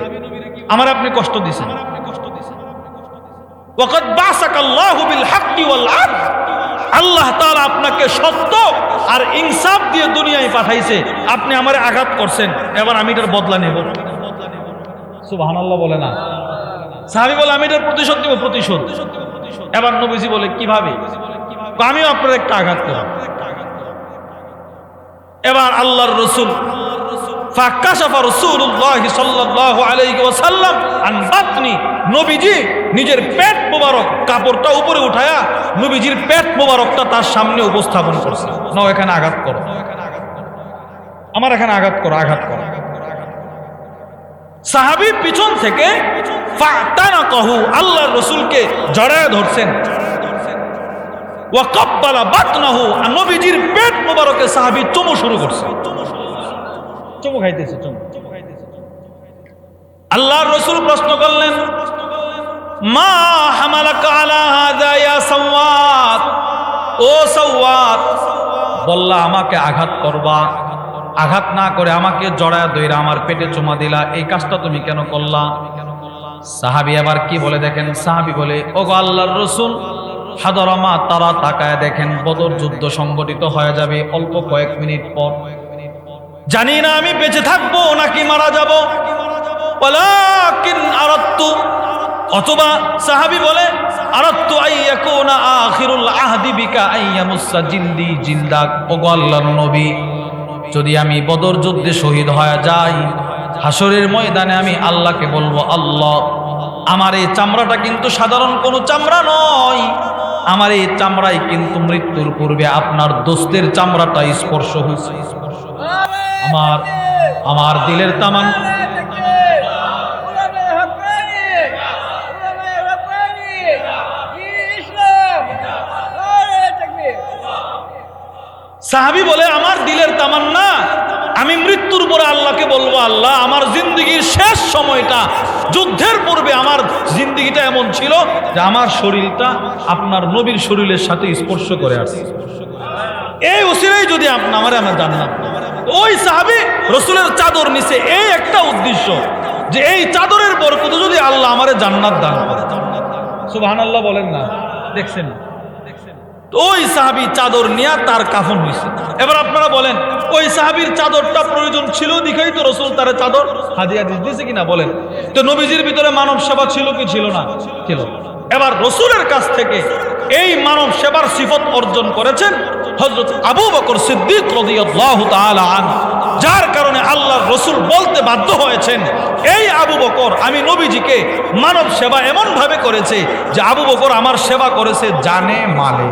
আমার আপনি কষ্ট দিয়েছেন। ওয়াকাদ বাসাকাল্লাহু বিল হাক্কি ওয়াল আদল, আল্লাহ তাআলা আপনাকে সত্য আর ইনসাফ দিয়ে দুনিয়ায় পাঠাইছে, আপনি আমারে আঘাত করছেন, এবার আমি এটার বদলা নেব। সুবহানাল্লাহ বলে না? সাহাবী বলে, আমি এটার প্রতিশোধ নেব, প্রতিশোধ। এবার নবীজি বলে, কিভাবে? আমিও আপনার একটা আঘাত করব। এবার আল্লাহর রাসূল ফাকাশাফা রাসূলুল্লাহ সাল্লাল্লাহু আলাইহি ওয়াসাল্লাম আন বাতনি, নবীজি নিজের পেট মোবারক কাপড়টা উপরে উঠায়া নবীজির পেট মোবারকটা তার সামনে উপস্থাপন করছে। নাও এখানে আঘাত করো, আমার এখানে আঘাত করো, আঘাত করো। সাহাবী পিছন থেকে ফাতানাকাহু, আল্লাহর রাসূলকে জড়ায় ধরছেন। ওয়া কাব্বালা বাতনাহু, নবীজির পেট মোবারকে সাহাবী চুমু শুরু করছে, চুমু খাইতেছে, চুমু। আল্লাহর রাসূল প্রশ্ন করলেন, মা হামালাকা আলা হাযা ইয়া সাওয়াত, ও সাওয়াত, বললা আমাকে আঘাত করবা, আঘাত না করে আমাকে জড়ায় ধইরা আমার পেটে চুমা দিলা, এই কাজটা তুমি কেন করলা? সাহাবী আবার কি বলে দেখেন, সাহাবী বলে, ওগো আল্লাহর রাসূল, হাদরামা তারা তাকায় দেখেন বদর যুদ্ধ সংগঠিত হয়ে যাবে অল্প কয়েক মিনিট পর, জানি না আমি বেঁচে থাকবো নাকি মারা যাব। ওয়ালাকিন আরাদতু, অথবা সাহাবী বলে, আরাদতু আইয়াকুনা আখিরুল আহদি বিকা আইয়ামুসা জিলদি জিলদাক, ওগো আল্লাহর নবী, যদি আমি বদর যুদ্ধে শহীদ হয়ে যাই, হাসরের ময়দানে আমি আল্লাহকে বলবো, আল্লাহ আমার এই চামড়াটা কিন্তু সাধারণ কোনো চামড়া নয়, আমার এই চামড়ায় কিন্তু মৃত্যুর পূর্বে আপনার দোস্তের চামড়াটা স্পর্শ হয়েছে। আমার দিলের তামান সাহাবী বলে, আমার দিলের তামান্না, আমি মৃত্যুর পরে আল্লাহকে বলবো, আল্লাহ আমার জিন্দগির শেষ সময়টা, যুদ্ধের পূর্বে আমার জিন্দগিটা এমন ছিল যে আমার শরীরটা আপনার নবীর শরীরের সাথে স্পর্শ করে আসছে, এই উসিলাই যদি আমার জান্নাত। ওই সাহাবী রাসূলের চাদর নিচে এই একটা উদ্দেশ্য, যে এই চাদরের বরকতে যদি আল্লাহ আমারে জান্নাত দান করে। সুবহানাল্লাহ বলেন না, দেখছেন? ওই সাহাবী চাদর নিয়ে তার কাফন নিছে। এবার আপনারা বলেন, ওই সাহাবীর চাদরটা প্রয়োজন ছিল দেখেই তো রাসূল তার চাদর হাদিয়া দিয়েছে কিনা বলেন? তো নবীজির ভিতরে মানব সেবা ছিল কি ছিল না? ছিল। এবার রাসূলের কাছ থেকে এই মানব সেবার সিফত অর্জন করেছেন হযরত আবু বকর সিদ্দিক রাদিয়াল্লাহু তাআলা আনহু, যার কারণে আল্লাহর রাসূল বলতে বাধ্য হয়েছেন, এই আবু বকর আমি নবীজিকে মানব সেবা এমন ভাবে করেছে যে আবু বকর আমার সেবা করেছে জানে মালে,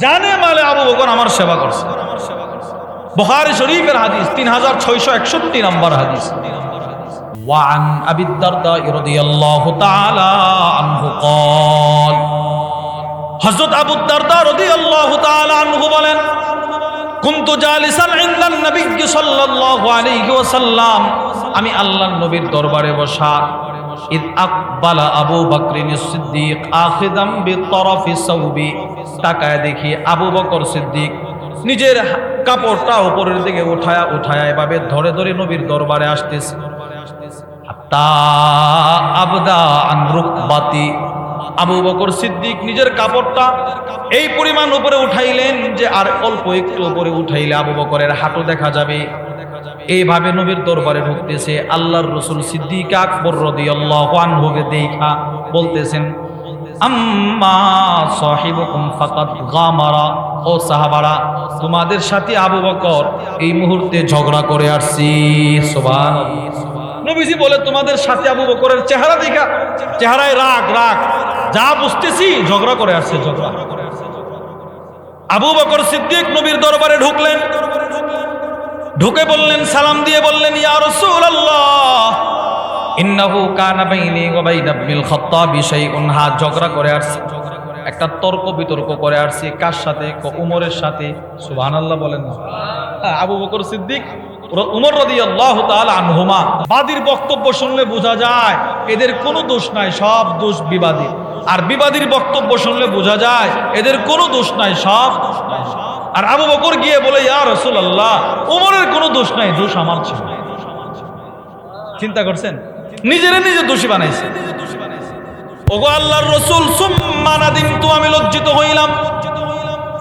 জানে মালে আবু বকর আমার সেবা করছে। বুখারী শরীফের হাদিস 3661 নম্বর হাদিস। ওয়ান আবি দারদা রাদিয়াল্লাহু তাআলা আনহু قال, হযরত আবু দারদা রাদিয়াল্লাহু তাআলা আনহু বলেন, কুনতু জালিসান ইনদান নবী সাল্লাল্লাহু আলাইহি ওয়াসাল্লাম, আমি আল্লাহর নবীর দরবারে বসা, ইদ আকবালা আবু বকর সিদ্দিক আখিদাম বিতরফি সাওবি, তাকায় দেখি আবু বকর সিদ্দিক নিজের কাপড়টা উপরের দিকে উঠায়া এভাবে ধরে ধরে নবীর দরবারে আসতেছে। হাত্তা আবদা আন রুকবাতি, আবু বকর সিদ্দিক নিজের কাপড়টা এই পরিমাণ উপরে উঠাইলেন যে আর অল্প একটু উপরে উঠাইলে আবু বকরের হাঁটু দেখা যাবে। এইভাবে নবীর দরবারে ঢুকতেছে। আল্লাহর রাসূল সিদ্দিক আকবর রাদিয়াল্লাহু আনহুকে দেখা বলতেছেন, আম্মা সাহিবুকুম ফাকাদ গামারা, ও সাহাবারা তোমাদের সাথে আবু বকর এই মুহূর্তে ঝগড়া করে আসছি। সুবহানাল্লাহ। নবীজি বলে, তোমাদের সাথে আবু বকরের চেহারা দেখা, চেহারায় রাগ রাগ, যা বুঝতেছি ঝগড়া করে আসছে, ঝগড়া। আবু বকর সিদ্দিক নবীর দরবারে ঢুকলেন, ঢুকে বললেন, সালাম দিয়ে বললেন, ইয়া রাসূলুল্লাহ ইন্নাহু কানা বাইনি ওয়া বাইনা ইবনিল খাত্তাবি শাইউন, ঝগড়া করে আসছে, একটা তর্ক বিতর্ক করে আসছে। কার সাথে? উমরের সাথে। সুবহানাল্লাহ বলেন না। আবু বকর সিদ্দিক উমর রাদিয়াল্লাহু তাআলা আনহুমা, বাদীর বক্তব্য শুনলে বোঝা যায় এদের কোনো দোষ নাই, সব দোষ বিবাদী। আর বিবাদীর বক্তব্য শুনলে বোঝা যায় এদের কোনো দোষ নাই, সব। আর আবু বকর গিয়ে বলে, ইয়া রাসূলুল্লাহ উমরের কোনো দোষ নাই, দোষ আমার ছিল। চিন্তা করছেন? নিজেরে নিজে দোষী বানাইছে। ওগো আল্লাহর রাসূল, সুম্মা নাদিমতু, আমি লজ্জিত হইলাম।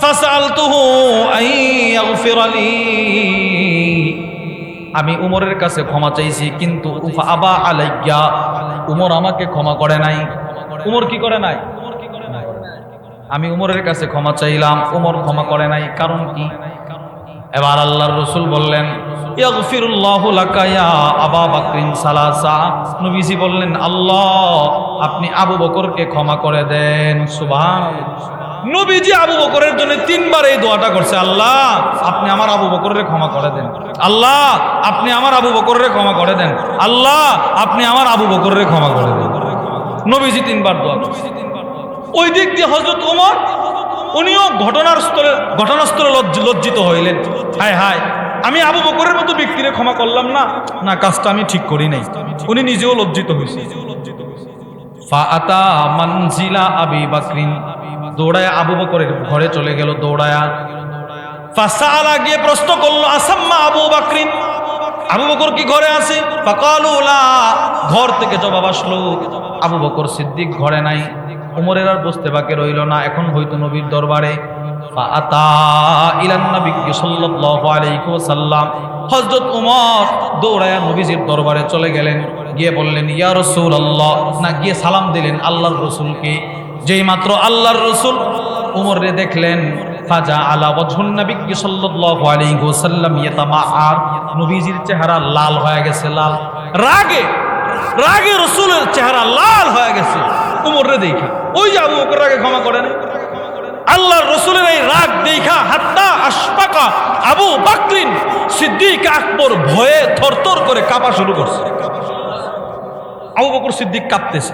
ফাসালতুহু আইয়াগফিরা লি, আমি উমরের কাছে ক্ষমা চাইছি, কিন্তু আবা আলাইয়া, উমর আমাকে ক্ষমা করে নাই। উমর কি করে নাই? আমি উমরের কাছে ক্ষমা চাইলাম, উমর ক্ষমা করে নাই। কারণ কি? এবার আল্লাহর রাসূল বললেন, ইয়াগফিরুল্লাহু লাকা ইয়া আবা বকরিন সালাসা, নবীজি বললেন, আল্লাহ আপনি আবু বকরকে ক্ষমা করে দেন। সুবহানাল্লাহ। নবীজি আবু বকরের জন্য 3 বার এই দোয়াটা করছে, আল্লাহ আপনি আমার আবু বকরের ক্ষমা করে দেন, আল্লাহ আপনি আমার আবু বকরের ক্ষমা করে দেন, আল্লাহ আপনি আমার আবু বকরের ক্ষমা করে দেন। নবীজি 3 বার দোয়া করছে। ওই দিক দিয়ে হযরত ওমর উনিও ঘটনাস্থলে লজ্জিত হইলেন। হায় হায়, আমি আবু বকরের মতো ব্যক্তিরে ক্ষমা করলাম না, না কাজটা আমি ঠিক করি নাই। উনি নিজেও লজ্জিত হয়েছে। ফাআতা মানজিলা আবি বকরিন, দৌড়ায় আবু বকরের ঘরে চলে গেল দৌড়ায়া। ফাসালা গিয়ে প্রশ্ন করলো আসাম্মা আবু বকরিন, আবু বকর কি ঘরে আছে? ফাকালু লা, ঘর থেকে জবাব আসলো আবু বকর সিদ্দিক ঘরে নাই। উমরের আর বসতে বাকি রইল না, এখন হয়তো নবীর দরবারে। ফাআতা ইলান নবী সাল্লাল্লাহু আলাইহি ওয়াসাল্লাম, হযরত উমর দৌড়ায়া নবীজির দরবারে চলে গেলেন। গিয়ে বললেন ইয়া রাসূলুল্লাহ, না গিয়ে সালাম দিলেন আল্লাহর রাসূলকে। যেই মাত্র আল্লাহর রাসূল উমরে দেখলেন, ফাজা আলা ওয়াজহুন নবী সাল্লাল্লাহু আলাইহি ওয়াসাল্লাম ইয়াতামাআর, নবীজির চেহারা লাল হয়ে গেছে, লাল রাগে রাগে রাসূলের চেহারা লাল হয়ে গেছে। উমরে দেখা ওই যে আবু বকর রাগে ক্ষমা করেন, আল্লাহর রাসূলের এই রাগ দেখা হাত্তা আশফাকা আবু বকরিন সিদ্দিক আকবর ভয়ে থরথর করে কাঁপা শুরু করছে। আবু বকর সিদ্দিক কাঁপতেছে।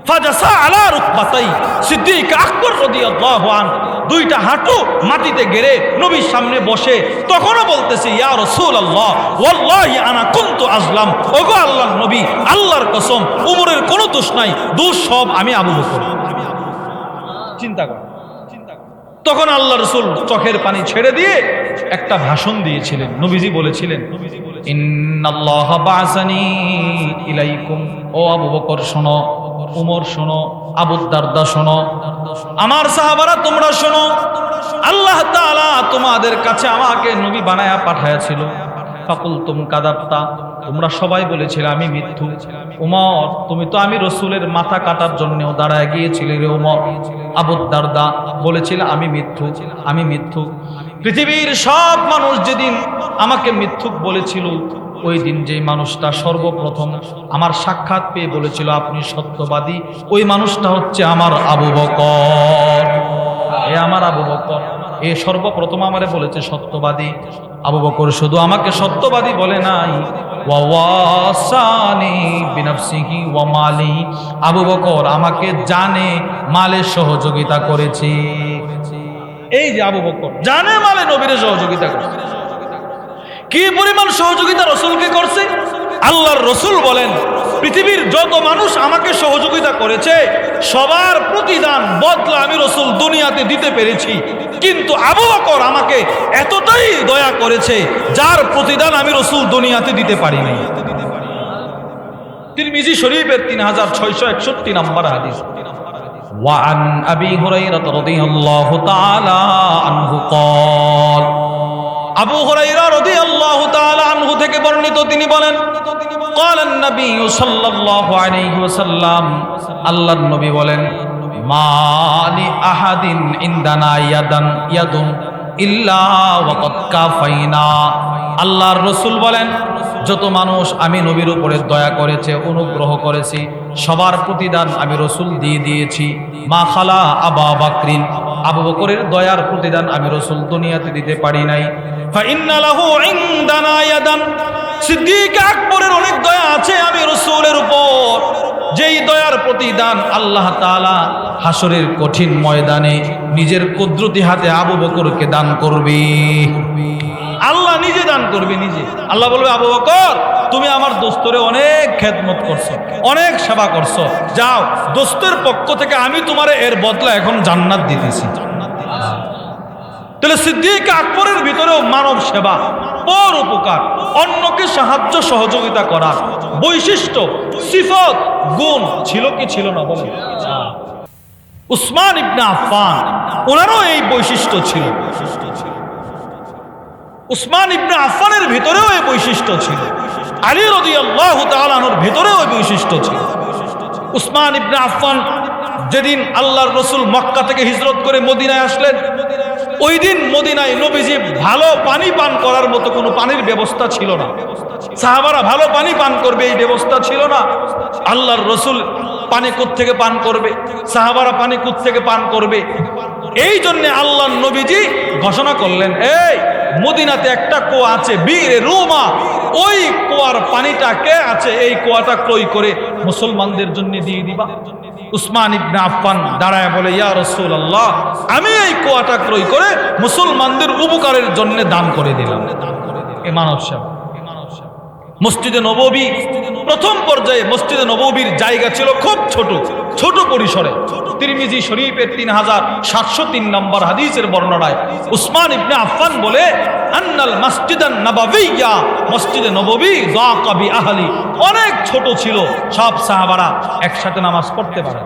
ফাজাসা আলা রুকবাতাই, সিদ্দিক আকবর রাদিয়াল্লাহু আনহু দুইটা হাঁটু মাটিতে গেড়ে নবীর সামনে বসে তখনও বলতেছে ইয়া রাসূলুল্লাহ ওয়াল্লাহি আনা কুনতু আজলাম, ওগো আল্লাহর নবী আল্লাহর কসম উমরের কোনো দোষ নাই, দোষ সব আমি আবু বকর। চিন্তা কর, তখন আল্লাহ রাসূল চোখের পানি ছেড়ে দিয়ে একটা ভাষণ দিয়েছিলেন। নবীজি বলেছিলেন ইন্নাল্লাহ বা'সানি ইলাইকুম, ও আবু বকর শোনো, উমর শোনো, আবু দারদা শোনো, আমার সাহাবারা তোমরা শোনো, আল্লাহ তাআলা তোমাদের কাছে আমাকে নবী বানায়া পাঠায়াছিল। ফাকুলতুম কাযাবতা, তোমরা সবাই বলেছিলে আমি মিথ্যু। উমর তুমি তো আমি রাসূলের মাথা কাটার জন্যও দাঁড়ায় গিয়েছিলে রে উমর। আবু দারদা বলেছিল আমি মিথ্যু, আমি মিথ্যু। পৃথিবীর সব মানুষ যেদিন আমাকে মিথ্যুক বলেছিল, ওই দিন যে মানুষটা সর্বপ্রথম আমার সাক্ষাৎ পেয়ে বলেছিল আপনি সত্যবাদী, ওই মানুষটা হচ্ছে আমার আবু বকর। এ আমার আবু বকর, এ সর্বপ্রথম আমারে বলেছে সত্যবাদী। আবু বকর শুধু আমাকে সত্যবাদী বলে নাই, ওয়াসানি বিনাফসিহি ওয়া মালি, আবু বকর আমাকে জানে মালে সহযোগিতা করেছে। এই যে আবু বকর জানে মালে নবীরে সহযোগিতা করেছে। কি পরিমাণ সহযোগিতা রাসূলকে করছে? আল্লাহর রাসূল বলেন পৃথিবীর যত মানুষ আমাকে সহযোগিতা করেছে সবার প্রতিদান বদলা আমি রাসূল দুনিয়াতে দিতে পেরেছি, কিন্তু আবু বকর আমাকে এতটাই দয়া করেছে যার প্রতিদান আমি রাসূল দুনিয়াতে দিতে পারি নাই। তিরমিজি শরীফের 3661 নম্বর হাদিস। وعن أبي هريرة رضي الله تعالى عنه قال, আবু হুরায়রা রাদিয়াল্লাহু তাআলা আনহু থেকে বর্ণিত তিনি বলেন قال النبي صلى الله عليه وسلم, আল্লাহর নবী বলেন মা লি আহাদিন ইনদানা ইয়াদুন ইল্লা ওয়াকাদ কাফাইনা, আল্লাহর রাসূল বলেন যত মানুষ আমি নবীর উপরে দয়া করেছে অনুগ্রহ করেছি সবার প্রতিদান আমি রাসূল দিয়ে দিয়েছি। মা খালা আবা বকরিন, আবু বকরের দয়ার প্রতিদান আমি রাসূল দুনিয়াতে দিতে পারি নাই। ফা ইন্না লাহু ইনদানা ইয়াদান, সিদ্দিক আকবরের অনেক দয়া আছে আমি রাসূলের উপর, যেই দয়ার প্রতিদান আল্লাহ তাআলা হাসরের কঠিন ময়দানে নিজের কুদরতি হাতে আবু বকরকে দান করবে। আল্লাহ নিজে দান করবে, নিজে আল্লাহ বলবে আবু বকর তুমি আমার দোস্তরে অনেক খেদমত করছো, অনেক সেবা করছো, যাও দোস্তের পক্ষ থেকে আমি তোমারে এর বদলা এখন জান্নাত দিতেছি। তাহলে সিদ্দিক আকবরের ভিতরেও মানব সেবা, পর উপকার, অন্যকে সাহায্য সহযোগিতা করার বৈশিষ্ট্য সিফত গুণ ছিল কি ছিল না বলেন? উসমান ইবনে আফফান ওনারও এই বৈশিষ্ট্য ছিল। উসমান ইবনে আফফানের ভিতরেও এই বৈশিষ্ট্য ছিল। আলী রাদিয়াল্লাহু তাআলা আনহুর ভিতরেও এই বৈশিষ্ট্য ছিল। উসমান ইবনে আফফান যেদিন আল্লাহর রাসূল মক্কা থেকে হিজরত করে মদিনায় আসলেন, ওই দিন মদিনায় নবীজি ভালো পানি পান করার মতো কোনো পানির ব্যবস্থা ছিল না। সাহাবারা ভালো পানি পান করবে এই ব্যবস্থা ছিল না। আল্লাহর রাসূল পানি কোত্থেকে পান করবে, সাহাবারা পানি কোত্থেকে পান করবে? এই জন্য আল্লাহর নবীজি ঘোষণা করলেন এই মদিনাতে একটা কুয়া আছে, বীরে রুমা, ওই কুয়ার পানিটা কে আছে এই কুয়াটা ক্রয় করে মুসলমানদের জন্য দিয়ে দিবা। উসমান ইবনে আফফান দাঁড়ায় বলে, ইয়া রাসূলুল্লাহ, আমি এই কুয়াটা ক্রয় করে মুসলমানদের উপকারের জন্য দান করে দিলাম। এ মানব সেবা। মসজিদে নববী প্রথম পর্যায়ে মসজিদে নববীর জায়গা ছিল খুব ছোট পরিসরে। তিরমিজি শরীফের 3703 নম্বর হাদিসের বর্ণনায় উসমান ইবনে আফফান বলে, আন্নাল মাসজিদান নববিয়্যা, মসজিদে নববী যাকা বিআহলি, অনেক ছোট ছিল, সব সাহাবারা একসাথে নামাজ পড়তে পারে।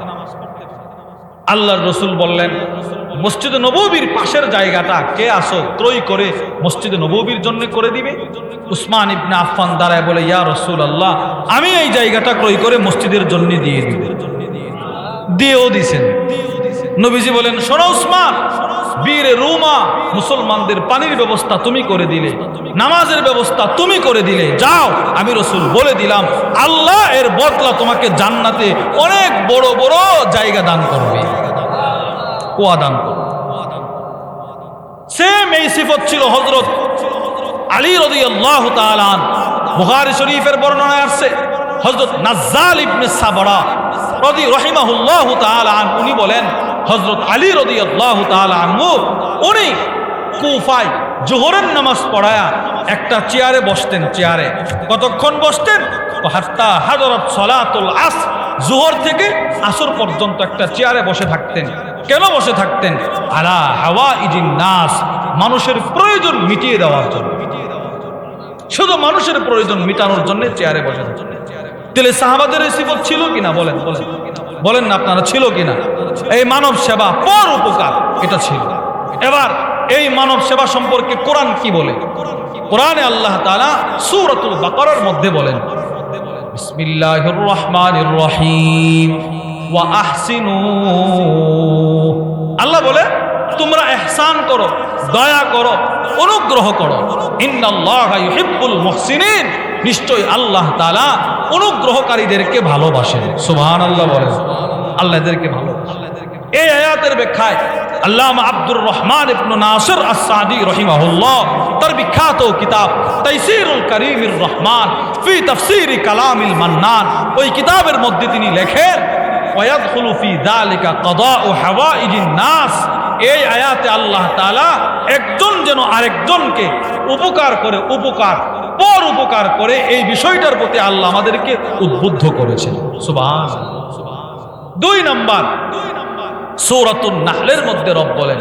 আল্লাহর রাসূল বললেন, মসজিদে নববীর পাশের জায়গাটা কে আসো ক্রয় করে মসজিদে নববীর জন্য করে দিবে? উসমান ইবনে আফফান দাঁড়ায় বলে, ইয়া রাসূলুল্লাহ, আমি এই জায়গাটা ক্রয় করে মসজিদের জন্য দিয়ে দিব। দিয়েও দিছেন। নবীজি বলেন, শোনো উসমান, বীরে রুমা, মুসলমানদের পানির ব্যবস্থা তুমি করে দিলে, নামাজের ব্যবস্থা তুমি করে দিলে, যাও, আমি রাসূল বলে দিলাম আল্লাহ এর বদলা তোমাকে জান্নাতে অনেক বড় বড় জায়গা দান করবে, কুয়া দান করবে। সেম এই সিফত ছিল হযরত আলী রাদিয়াল্লাহু তাআলা আনহু। বুখারী শরীফের বর্ণনায় আসছে, হযরত নাজ্জাল ইবনে সাবরা রাহিমাহুল্লাহু তাআলা আনহু, উনি বলেন, হযরত আলী রাদিয়াল্লাহু তাআলা আনহু উনি কুফায় জোহরের নামাজ পড়ায়া একটা চেয়ারে বসতেন। চেয়ারে কতক্ষণ বসতেন? হাত্তা হাদরাত সালাতুল আসর, জোহর থেকে আসর পর্যন্ত একটা চেয়ারে বসে থাকতেন। কেন বসে থাকতেন? আলা হাওয়াইজিন নাস, মানুষের প্রয়োজন মিটিয়ে দেওয়ার জন্য, শুধু মানুষের প্রয়োজন মিটানোর জন্য চেয়ারে বসে থাকতেন। তাহলে সাহাবাদের এই সিফত ছিল কিনা? বলেন বলেন বলেন না আপনারা, ছিল কিনা? এই মানব সেবা, পর উপকার, এটা ছিল। এবার এই মানব সেবা সম্পর্কে কোরআন কি বলে? কোরআনে আল্লাহ তাআলা সূরাতুল বাকারার মধ্যে বলেন, বিসমিল্লাহির রহমানির রহিম ওয়া আহসিনু, আল্লাহ বলে তোমরা ইহসান করো, দয়া করো, অনুগ্রহ করো। ইন্নাল্লাহা ইউহিব্বুল মুহসিনিন, নিশ্চয়ই আল্লাহ তাআলা অনুগ্রহকারীদেরকে ভালোবাসেন। সুবহানাল্লাহ বলেন, আল্লাহ এদেরকে ভালোবাসেন। এই আয়াতের ব্যাখ্যায় আল্লামা আব্দুর রহমান ইবনে নাসির আস-সাদি রাহিমাহুল্লাহ তার বিখ্যাত কিতাব তাইসিরুল কারীমির রহমান ফি তাফসীরি কালামিল মান্নান, ওই কিতাবের মধ্যে তিনি লেখেন, ওয়ায়াদখুলু ফি যালিকা কাদাউ হাওয়াইজিন নাস, এই আয়াতে আল্লাহ তাআলা একজন যেন আরেকজনকে উপকার করে, পর উপকার করে, এই বিষয়টার প্রতি আল্লাহ আমাদেরকে উদ্বুদ্ধ করেছেন। সুবহানাল্লাহ। 2 নাম্বার, সূরাতুন নাহলের মধ্যে রব বলেন,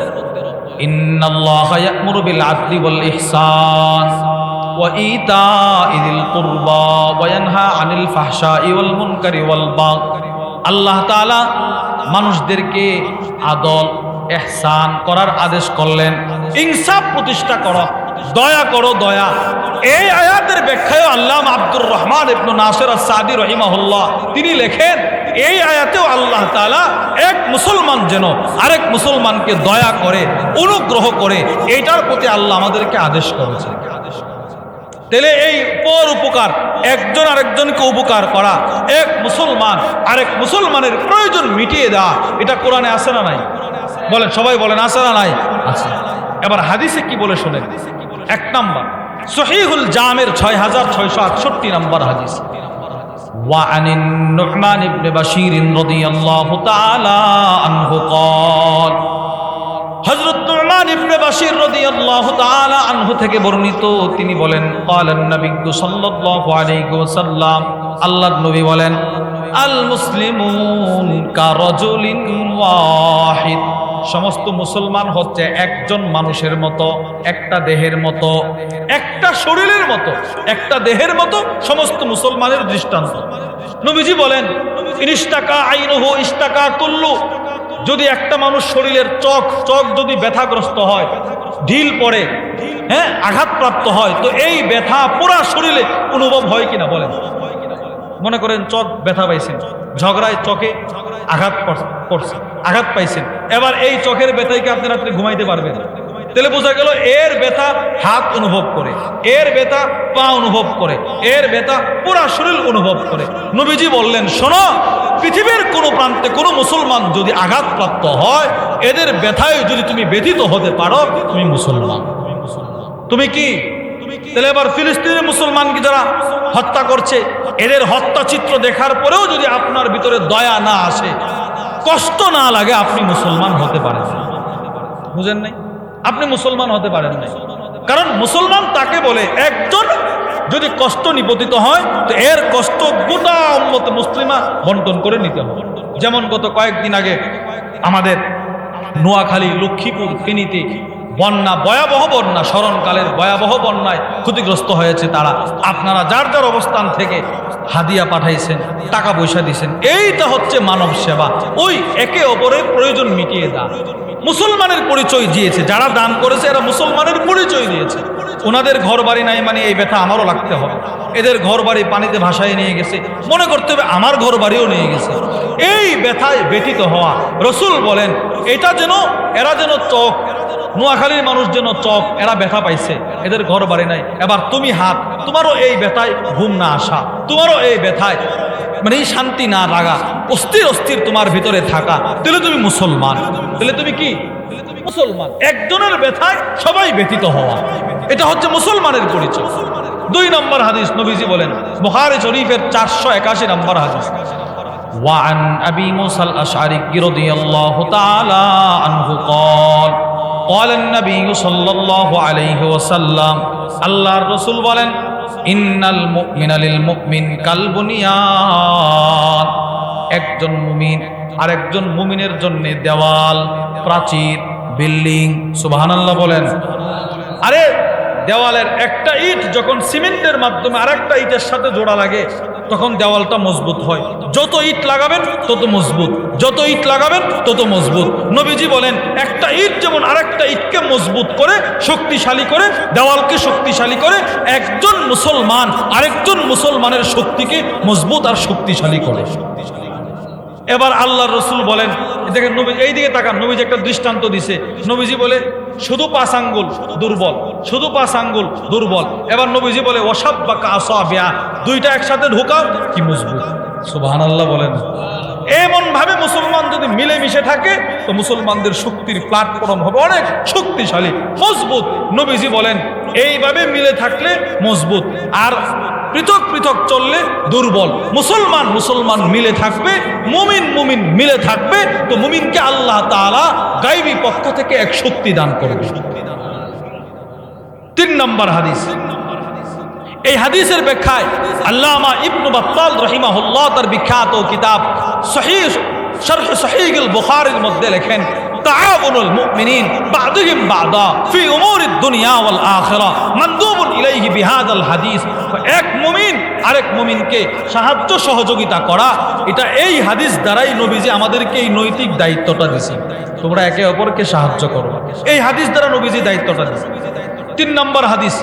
ইন্নাল্লাহা ইয়া'মুরু বিল আদলি ওয়াল ইহসান ওয়া ইতাইযিল কুরবা ওয়া ইয়ানহা আনিল ফাহশাই ওয়াল মুনকারি ওয়াল বাগই। আল্লাহ তাআলা মানুষদেরকে আদল, ইহসান করার আদেশ করলেন, ইনসাফ প্রতিষ্ঠা করো, দয়া করো, দয়া। এই আয়াতের ব্যাখ্যায় আল্লামা আব্দুর রহমান ইবনে নাসির আস-সাদি রাহিমাহুল্লাহ তিনি লেখেন, এই আয়াতেও আল্লাহ তাআলা এক মুসলমান যেন আরেক মুসলমানকে দয়া করে, অনুগ্রহ করে, এইটার প্রতি আল্লাহ আমাদেরকে আদেশ করেছেন। তাহলে এই পর উপকার, একজন আরেকজনকে উপকার করা, এক মুসলমান আরেক মুসলমানের প্রয়োজন মিটিয়ে দেওয়া, এটা কোরআনে আছে না নাই? বলেন, সবাই বলেন, আছে না নাই? আছে। এবার হাদিসে কি বলে শোনেন। 1 নাম্বার, সহিহুল জামের 6668 নম্বর হাদিস, وعن النعمان بن بشير رضي الله تعالى عنه قال, হযরত নু'মান ইবনে বাশির রাদিয়াল্লাহু তাআলা আনহু থেকে বর্ণিত, তিনি বলেন, ক্বালান নবী সাল্লাল্লাহু আলাইহি ওয়াসাল্লাম, আল্লাহর নবী বলেন, আল মুসলিমুন কারাজুলিন ওয়াহিদ, সমস্ত মুসলমান হচ্ছে একজন মানুষের মতো, একটা দেহের মতো, একটা শরীরের মতো, একটা দেহের মতো সমস্ত মুসলমানের দৃষ্টান্ত। নবীজি বলেন, ইনস্তাকা আইনুহু ইস্তাকা কুল্লু, যদি একটা মানুষ শরীরের চোখ যদি ব্যথাগ্রস্ত হয়, ঢিল পড়ে, আঘাতপ্রাপ্ত হয়, তো এই ব্যথা পুরা শরীরে অনুভব হয় কিনা? বলেন। মনে করেন চোখ ব্যথা পাইছেন, ঝগড়ায় চোখে আঘাত পাইছেন, এবার এই চোখের ব্যথায় কি আপনি রাত্রে ঘুমাইতে পারবেন? তাহলে বোঝা গেল এর ব্যথা হাত অনুভব করে, এর ব্যথা পা অনুভব করে, এর ব্যথা পুরা শরীর অনুভব করে। নবীজি বললেন, শোনো, পৃথিবীর কোন প্রান্তে কোনো মুসলমান যদি আঘাতপ্রাপ্ত হয়, এদের ব্যথায় যদি তুমি ব্যথিত হতে পারো, তুমি মুসলমান। তুমি কি? তাহলে এবার ফিলিস্তিনের মুসলমানকে যারা হত্যা করছে, এদের হত্যা চিত্র দেখার পরেও যদি আপনার ভিতরে দয়া না আসে, কষ্ট না লাগে, আপনি মুসলমান হতে পারেন না। বুঝেন নাই? আপনি মুসলমান হতে পারেন নাই। কারণ মুসলমান তাকে বলে একজন যদি কষ্ট নিপতিত হয় তো এর কষ্ট গোটা উম্মত মুসলিমা বন্টন করে নিতে হবে। যেমন গত কয়েকদিন আগে আমাদের নোয়াখালী, লক্ষ্মীপুর, ফেনীতে বন্যা, ভয়াবহ বন্যা, স্মরণকালের ভয়াবহ বন্যায় ক্ষতিগ্রস্ত হয়েছে তারা। আপনারা যার যার অবস্থান থেকে হাদিয়া পাঠাইছেন, টাকা পয়সা দিয়েছেন, এইটা হচ্ছে মানব সেবা। ওই একে অপরের প্রয়োজন মিটিয়ে দেওয়া, মুসলমানের পরিচয় দিয়েছে। যারা দান করেছে এরা মুসলমানের পরিচয় দিয়েছে। ওনাদের ঘর বাড়ি নাই মানে এই ব্যথা আমারও লাগতে হবে। এদের ঘর বাড়ি পানিতে ভাসায় নিয়ে গেছে, মনে করতে হবে আমার ঘর বাড়িও নিয়ে গেছে। এই ব্যথায় ব্যথিত হওয়া, রসুল বলেন এটা যেন, এরা যেন চোখ, নোয়াখালীর মানুষ যেন চোখ, এরা ব্যথা পাইছে, এদের ঘর বাড়ি নাই। এবার তুমি হাত, তোমারও এই ব্যথায় ঘুম না আসা, তোমারও এই ব্যথায় মানে শান্তি না লাগা, অস্থির অস্থির তোমার ভিতরে থাকা, তাহলে তুমি মুসলমান। তাহলে তুমি কি মুসলমান? একজনের ব্যথায় সবাই ব্যথিত হওয়া, এটা হচ্ছে মুসলমানের পরিচয়। 2 নম্বর হাদিস নবীজি বলেন, বুখারী শরীফের 481 নম্বর হাদিস, وعن أبي موسى الأشعري رضي الله تعالى عنه قال قال النبي صلى الله عليه وسلم আল্লাহর রাসূল বলেন, ইন্নাল মুমিনা লিল মুমিন কাল বুনিয়ান, একজন মুমিন আরেকজন মুমিনের জন্য দেওয়াল, প্রাচীর, বিল্ডিং। সুবহানাল্লাহ বলেন। আরে দেওয়ালের একটা ইট যখন সিমেন্টের মাধ্যমে আরেকটা ইটের সাথে জোড়া লাগে তখন দেওয়ালটা মজবুত হয়। যত ইট লাগাবেন তত মজবুত, যত ইট লাগাবেন তত মজবুত। নবীজি বলেন একটা ইট যেমন আরেকটা ইটকে মজবুত করে, শক্তিশালী করে, দেওয়ালকে শক্তিশালী করে, একজন মুসলমান আরেকজন মুসলমানের শক্তিকে মজবুত আর শক্তিশালী করে। এবার আল্লাহর রাসূল বলেন, দেখেন নবী এইদিকে তাকান, নবীজি একটা দৃষ্টান্ত দিছে। নবীজি বলে শুধু 5 আঙ্গুল দুর্বল, শুধু 5 আঙ্গুল দুর্বল। এবার নবীজি বলে ওয়াসাব্বাকা আসাবিয়া, দুইটা একসাথে ঢোকাও কি মজবুত। সুবহানাল্লাহ বলেন। এমন ভাবে মুসলমান যদি মিলেমিশে থাকে তো মুসলমানদের শক্তির প্ল্যাটফর্ম হবে অনেক শক্তিশালী, মজবুত। নবীজি বলেন এইভাবে মিলে থাকলে মজবুত, আর পৃথক পৃথক চললে দুর্বল। মুসলমান মুসলমান মিলে থাকবে, মুমিন মুমিন মিলে থাকবে, তো মুমিনকে আল্লাহ তাআলা গায়বী পক্ষ থেকে এক শক্তি দান করবে। 3 নম্বর হাদিস, এই হাদিসের ব্যাখ্যায় আল্লামা ইবনে বাত্তাল রাহিমাহুল্লাহ তার বিখ্যাত কিতাব সহিহ শরহ সহিহুল বুখারীর মধ্যে লেখেন, তাআবুনুল মুমিনিন বা'দুহুম বা'দা ফি উমুরিদ দুনিয়া ওয়াল আখিরা মানদুবুন ইলাইহি বিহাদাল হাদিস। এক মুমিন আরেক মুমিনকে সাহায্য সহযোগিতা করা, এটা এই হাদিস দ্বারাই নবীজি আমাদেরকে এই নৈতিক দায়িত্বটা দিয়েছে, তোমরা একে অপরকে সাহায্য করো। এই হাদিস দ্বারা নবীজি দায়িত্বটা দিয়েছে। 3 নম্বর হাদিস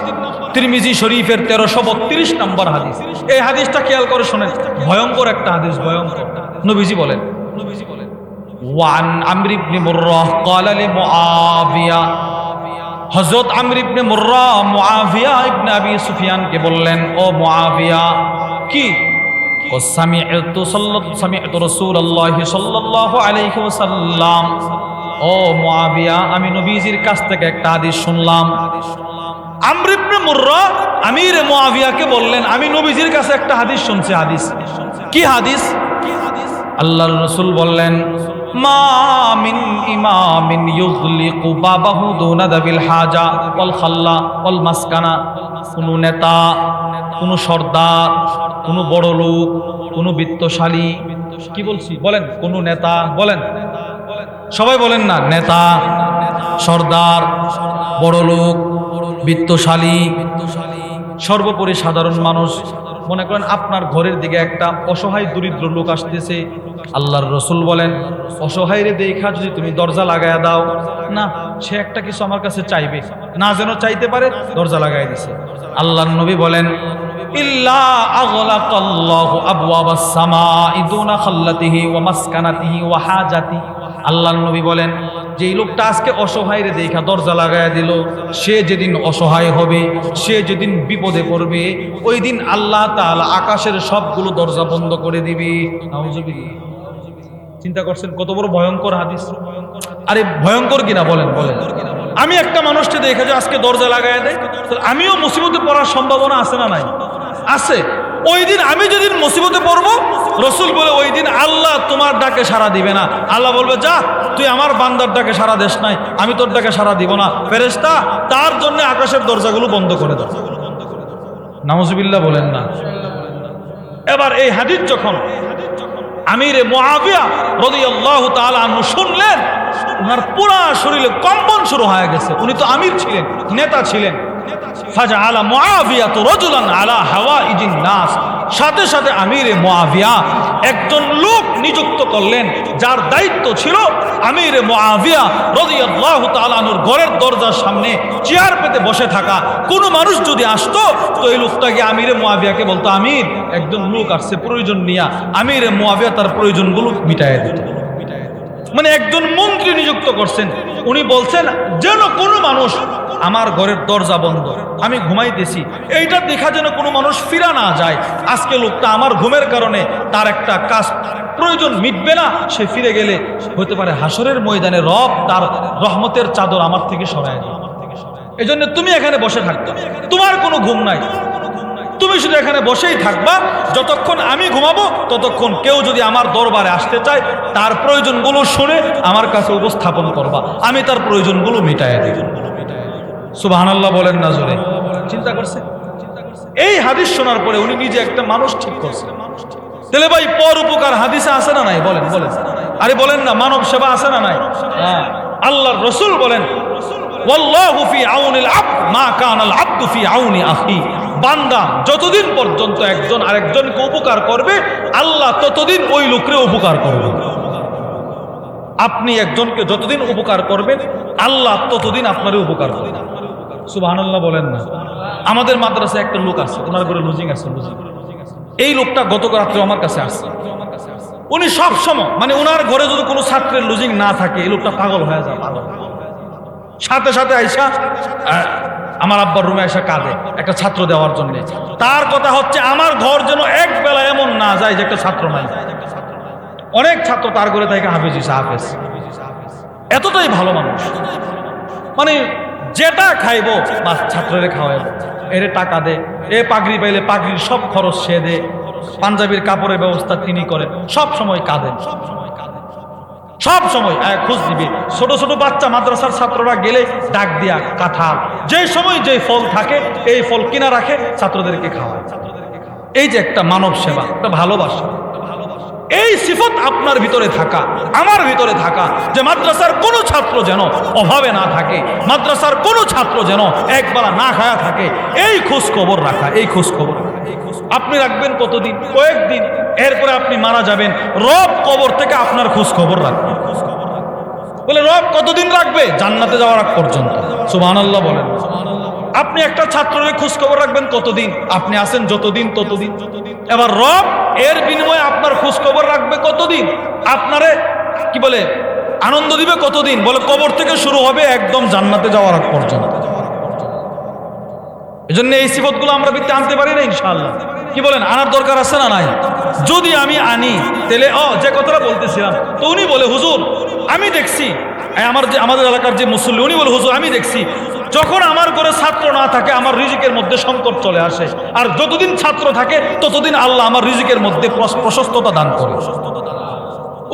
তিরমিজি শরীফের 1332 নম্বর হাদিস। এই হাদিসটা খেয়াল করে শোনেন, ভয়ঙ্কর একটা হাদিস, ভয়ঙ্কর। নবীজি বলেন, ওয়ান আমর ইবনে মুররাহ ক্বালা লি মুআবিয়া, হযরত আমর ইবনে মুররাহ মুআবিয়া ইবনে আবি সুফিয়ানকে বললেন, ও মুআবিয়া, কি সামি'তু রাসূলুল্লাহি সাল্লাল্লাহু আলাইহি ওয়াসাল্লাম, ও মুআবিয়া, আমি নবীজির কাছ থেকে একটা হাদিস শুনলাম। আমর ইবনে মুররাহ আমির মুআবিয়াকে বললেন, আমি নবীজির কাছে একটা হাদিস শুনছি। হাদিস কি? হাদিস আল্লাহর রাসূল বললেন, মা মিন ইমামিন ইউগলিকু বাবাহু দুনা দাবিল হাজা ওয়াল খাল্লা ওয়াল মাসকানা, কোন নেতা, কোন সর্দার, কোন বড় লোক, কোন বিত্তশালী, কি বলছি বলেন, কোন নেতা, বলেন সবাই বলেন না, নেতা, সর্দার, বড় লোক, বিত্তশালী, সর্বোপরি সাধারণ মানুষ। মনে করেন আপনার ঘরের দিকে একটা অসহায় দরিদ্র লোক আসতেছে, আল্লাহর রাসূল বলেন অসহায়রে দেখা যদি তুমি দরজা লাগায়া দাও, না সে একটা কিছু আমার কাছে চাইবে, না যেন চাইতে পারে, দরজা লাগাই দিছে। আল্লাহর নবী বলেন, ইল্লা আগলাকাল্লাহু আবওয়াবাস সামাই দুনা খাল্লাতিহি ওয়া মাসকানাতিহি ওয়া হাজাতি। আল্লাহর নবী বলেন, যেই লোকটা আজকে অসহায়রে দেখা দরজা লাগায়া দিল, সে যেদিন অসহায় হবে, সে যেদিন বিপদে পড়বে, ওই দিন আল্লাহ তাআলা আকাশের সবগুলো দরজা বন্ধ করে দিবে। নাউজুবিল্লাহ। চিন্তা করছেন কত বড় ভয়ঙ্কর হাদিস? আরে ভয়ঙ্কর কিনা বলেন, বলেন আমি একটা মানুষকে দেখে যে আজকে দরজা লাগাই দেয়, আমিও মুসিবতে পড়ার সম্ভাবনা আছে না নাই? আছে। ওই দিন আমি যেদিন মুসিবতে পড়বো, রসুল বলে ওই দিন আল্লাহ তোমার ডাকে সাড়া দিবে না। আল্লাহ বলবে, যা তুই আমার বান্দার ডাকে সাড়া দেশ নাই, আমি তোর ডাকে সাড়া দিব না। ফেরেশতা তার জন্য আকাশের দরজাগুলো বন্ধ করে দাও। নাউজুবিল্লাহ বলেন না। এবার এই হাদিস যখন আমিরে মুআবিয়া রাদিয়াল্লাহু তাআলা আনহু শুনলেন, ওনার পুরা শরীরে কম্পন শুরু হয়ে গেছে। উনি তো আমির ছিলেন, নেতা ছিলেন। ফাজআলা মুআবিয়াতু রাজুলান আলা হাওয়াইজিন নাস, সাথে সাথে আমিরে মুআবিয়া একজন লোক নিযুক্ত করলেন, যার দায়িত্ব ছিল আমিরে মুআবিয়া রাদিয়াল্লাহু তাআলা আনহুর ঘরের দরজার সামনে চেয়ার পেতে বসে থাকা। কোনো মানুষ যদি আসতো তো এই লোকটাকে আমিরে মুআবিয়াকে বলতো, আমির একজন লোক আসছে প্রয়োজন নিয়া। আমিরে মুআবিয়া তার প্রয়োজনগুলো মিটাইয়া দিত। মানে একজন মন্ত্রী নিযুক্ত করছেন। উনি বলছেন যেন কোনো মানুষ, আমার ঘরের দরজা বন্ধ, আমি ঘুমাইতেছি, এইটা দেখা যেন কোনো মানুষ ফিরা না যায়। আজকে লোকটা আমার ঘুমের কারণে তার একটা কাজ প্রয়োজন মিটবে না, সে ফিরে গেলে হতে পারে হাসরের ময়দানে রব তার রহমতের চাদর আমার থেকে সরায় দেয়। এই জন্য তুমি এখানে বসে থাকতো, তোমার কোনো ঘুম নাই, তুমি শুধু এখানে বসেই থাকবা। যতক্ষণ আমি ঘুমাবো ততক্ষণ কেউ যদি আমার দরবারে আসতে চায়, তার প্রয়োজনগুলো শুনে আমার কাছে উপস্থাপন করবা, আমি তার প্রয়োজনগুলো মিটাইয়া দেব। সুবহানাল্লাহ বলেন না জোরে? চিন্তা করছে? এই হাদিস শোনার পরে উনি নিজে একটা মানুষ ঠিক করছে। তাহলে ভাই পর উপকার হাদিসে আছে না নাই? বলেন বলেন, আরে বলেন না, মানব সেবা আছে না নাই? হ্যাঁ, আল্লাহর রাসূল বলেন, ওয়াল্লাহু ফি আউনিল আবদ মা কানাল আবদু ফি আউনি আখি। বান্দা যতদিন পর্যন্ত একজন আরেকজনকে উপকার করবে, আল্লাহ ততদিন ওই লোকরে উপকার করবে। আপনি একজনকে যতদিন উপকার করবেন, আল্লাহ ততদিন আপনারই উপকার করবে। সুবহানাল্লাহ বলেন না? আমাদের মাদ্রাসায় একটা লোক আছে, ওনার ঘরে লুজিং আছে। এই লোকটা গত রাত্রে আমার কাছে আসছে। উনি সব সময়, মানে ওনার ঘরে যদি কোনো ছাত্রের লুজিং না থাকে, এই লোকটা পাগল হয়ে যায়। পাগল সাথে সাথে আইসা আমার আব্বার রুমে এসে কাঁদে একটা ছাত্র দেওয়ার জন্য। তার কথা হচ্ছে, আমার ঘর যেন এক বেলা এমন না যায় যে একটা ছাত্র নাই। অনেক ছাত্র তার ঘরে থাকে, হাফেজ হইছে, হাফেজ। এতটাই ভালো মানুষ, মানে যেটা খাইবো বাস ছাত্ররে খাওয়াইবো, এরে টাকা দে, এ পাগড়ি পাইলে পাগড়ির সব খরচ সে দে, পাঞ্জাবির কাপড়ের ব্যবস্থা তিনি করেন, সব সময় কাঁদেন, সব সময় খোঁজ দিবে। ছোট ছোট বাচ্চা মাদ্রাসার ছাত্ররা গেলে ডাক দিয়া কাঁঠাল, যে সময় যে ফল থাকে এই ফল কিনা রাখে, ছাত্রদেরকে খাওয়ায়। এই যে একটা মানব সেবা, একটা ভালোবাসা, এই সিফত আপনার ভিতরে থাকা, আমার ভিতরে থাকা, যে মাদ্রাসার কোনো ছাত্র যেন অভাবে না থাকে, মাদ্রাসার কোনো ছাত্র যেন একবেলা না খায়া থাকে, এই খোঁজ খবর রাখা। এই খোঁজ খবর আপনি রাখবেন কতদিন? কয়েকদিন, এরপরে আপনি মারা যাবেন, রব কবর থেকে আপনার খোঁজ খবর রাখবে। বলে রব কতদিন রাখবে? জান্নাতে যাওয়ার আগ পর্যন্ত। সুবহানাল্লাহ বলেন। আপনি একটা ছাত্রের খোঁজ খবর রাখবেন কতদিন? আপনি আছেন যতদিন ততদিন। এবার রব এর বিনিময়ে আপনার খোঁজ খবর রাখবে কতদিন? আপনারে কি বলে আনন্দ দিবে কতদিন? বলে কবর থেকে শুরু হবে একদম জান্নাতে যাওয়ার আগ পর্যন্ত। এজন্য এই সিফতগুলো আমরা ভিত্তি আনতে পারি না ইনশাআল্লাহ। কি বলেন, আনার দরকার আছে না নাই? যদি আমি আনি তাহলে যে কথাটা বলতেছিলাম, তো উনি বলে, হুজুর আমি দেখছি, আমাদের এলাকার যে মুসল্লি, উনি বলে, হুজুর আমি দেখছি, যখন আমার ঘরে ছাত্র না থাকে আমার রিজিকের মধ্যে সংকট চলে আসে, আর যতদিন ছাত্র থাকে ততদিন আল্লাহ আমার রিজিকের মধ্যে প্রশস্ততা দান করে।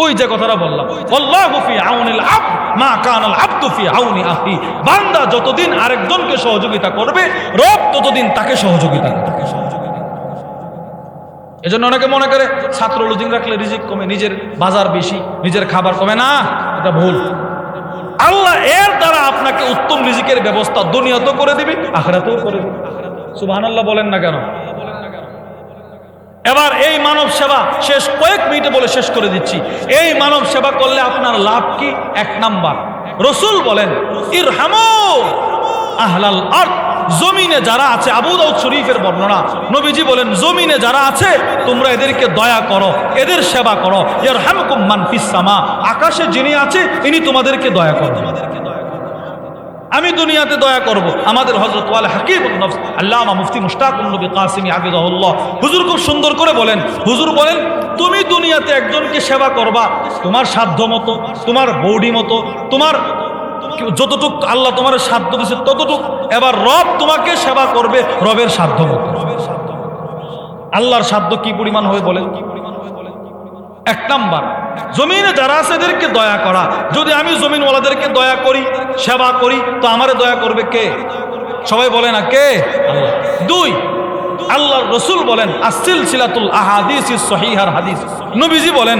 ওই যে কথাটা বললাম, আল্লাহু ফি আউনিল আবদ মা কানাল আবদু ফি আউনি আখি। বান্দা যতদিন আরেকজনকে সহযোগিতা করবে, রব ততদিন তাকে সহযোগিতা করবে। এজন্য অনেকে মনে করে ছাত্র লুজিং রাখলে রিজিক কমে, নিজের বাজার বেশি, নিজের খাবার কমে। না, এটা ভুল। আল্লাহ এর দ্বারা আপনাকে উত্তম রিজিকের ব্যবস্থা দুনিয়াতেও করে দিবে, আখিরাতেও করে দিবে। সুবহানাল্লাহ বলেন না কেন? এবার এই মানব সেবা শেষ কয়েক মিনিটে বলে শেষ করে দিচ্ছি। এই মানব সেবা করলে আপনার লাভ কি? এক নাম্বার, রাসূল বলেন, ইরহামু আহলাল আরদ, জমিনে যারা আছে, আবু দাউদ শরীফের বর্ণনা, নবীজি বলেন, জমিনে যারা আছে তোমরা এদেরকে দয়া করো, এদের সেবা করো। ইয়ারহামকুম মান ফিস সামা, আকাশে যিনি আছে ইনি তোমাদেরকে দয়া করবেন। আমি দুনিয়াতে দয়া করব। আমাদের হযরত ওয়াল হাকিমুন নফস আল্লামা মুফতি মুশতাকুন নবী কাসিমি হাফিজাহুল্লাহ হুজুর খুব সুন্দর করে বলেন, হুজুর বলেন, তুমি দুনিয়াতে একজনকে সেবা করবা তোমার সাধ্য মতো, তোমার বৌডি মতো, তোমার কি যতটুক আল্লাহ তোমার সাধ্য দিচ্ছে ততটুক, এবার রব তোমাকে সেবা করবে রবের সাধ্য মতো। আল্লাহর সাধ্য কি পরিমাণ হবে বলেন? এক নাম্বার, জমিনে যারা আছে এদেরকে দয়া করা। যদি আমি জমিনওয়ালাদেরকে দয়া করি, সেবা করি, তো আমারে দয়া করবে কে? সবাই বলে না কে? আল্লাহ। দুই, আল্লাহর রাসূল বলেন আস-সিলসিলাতুল আহাদিসিস সহিহার হাদিস, নবীজি বলেন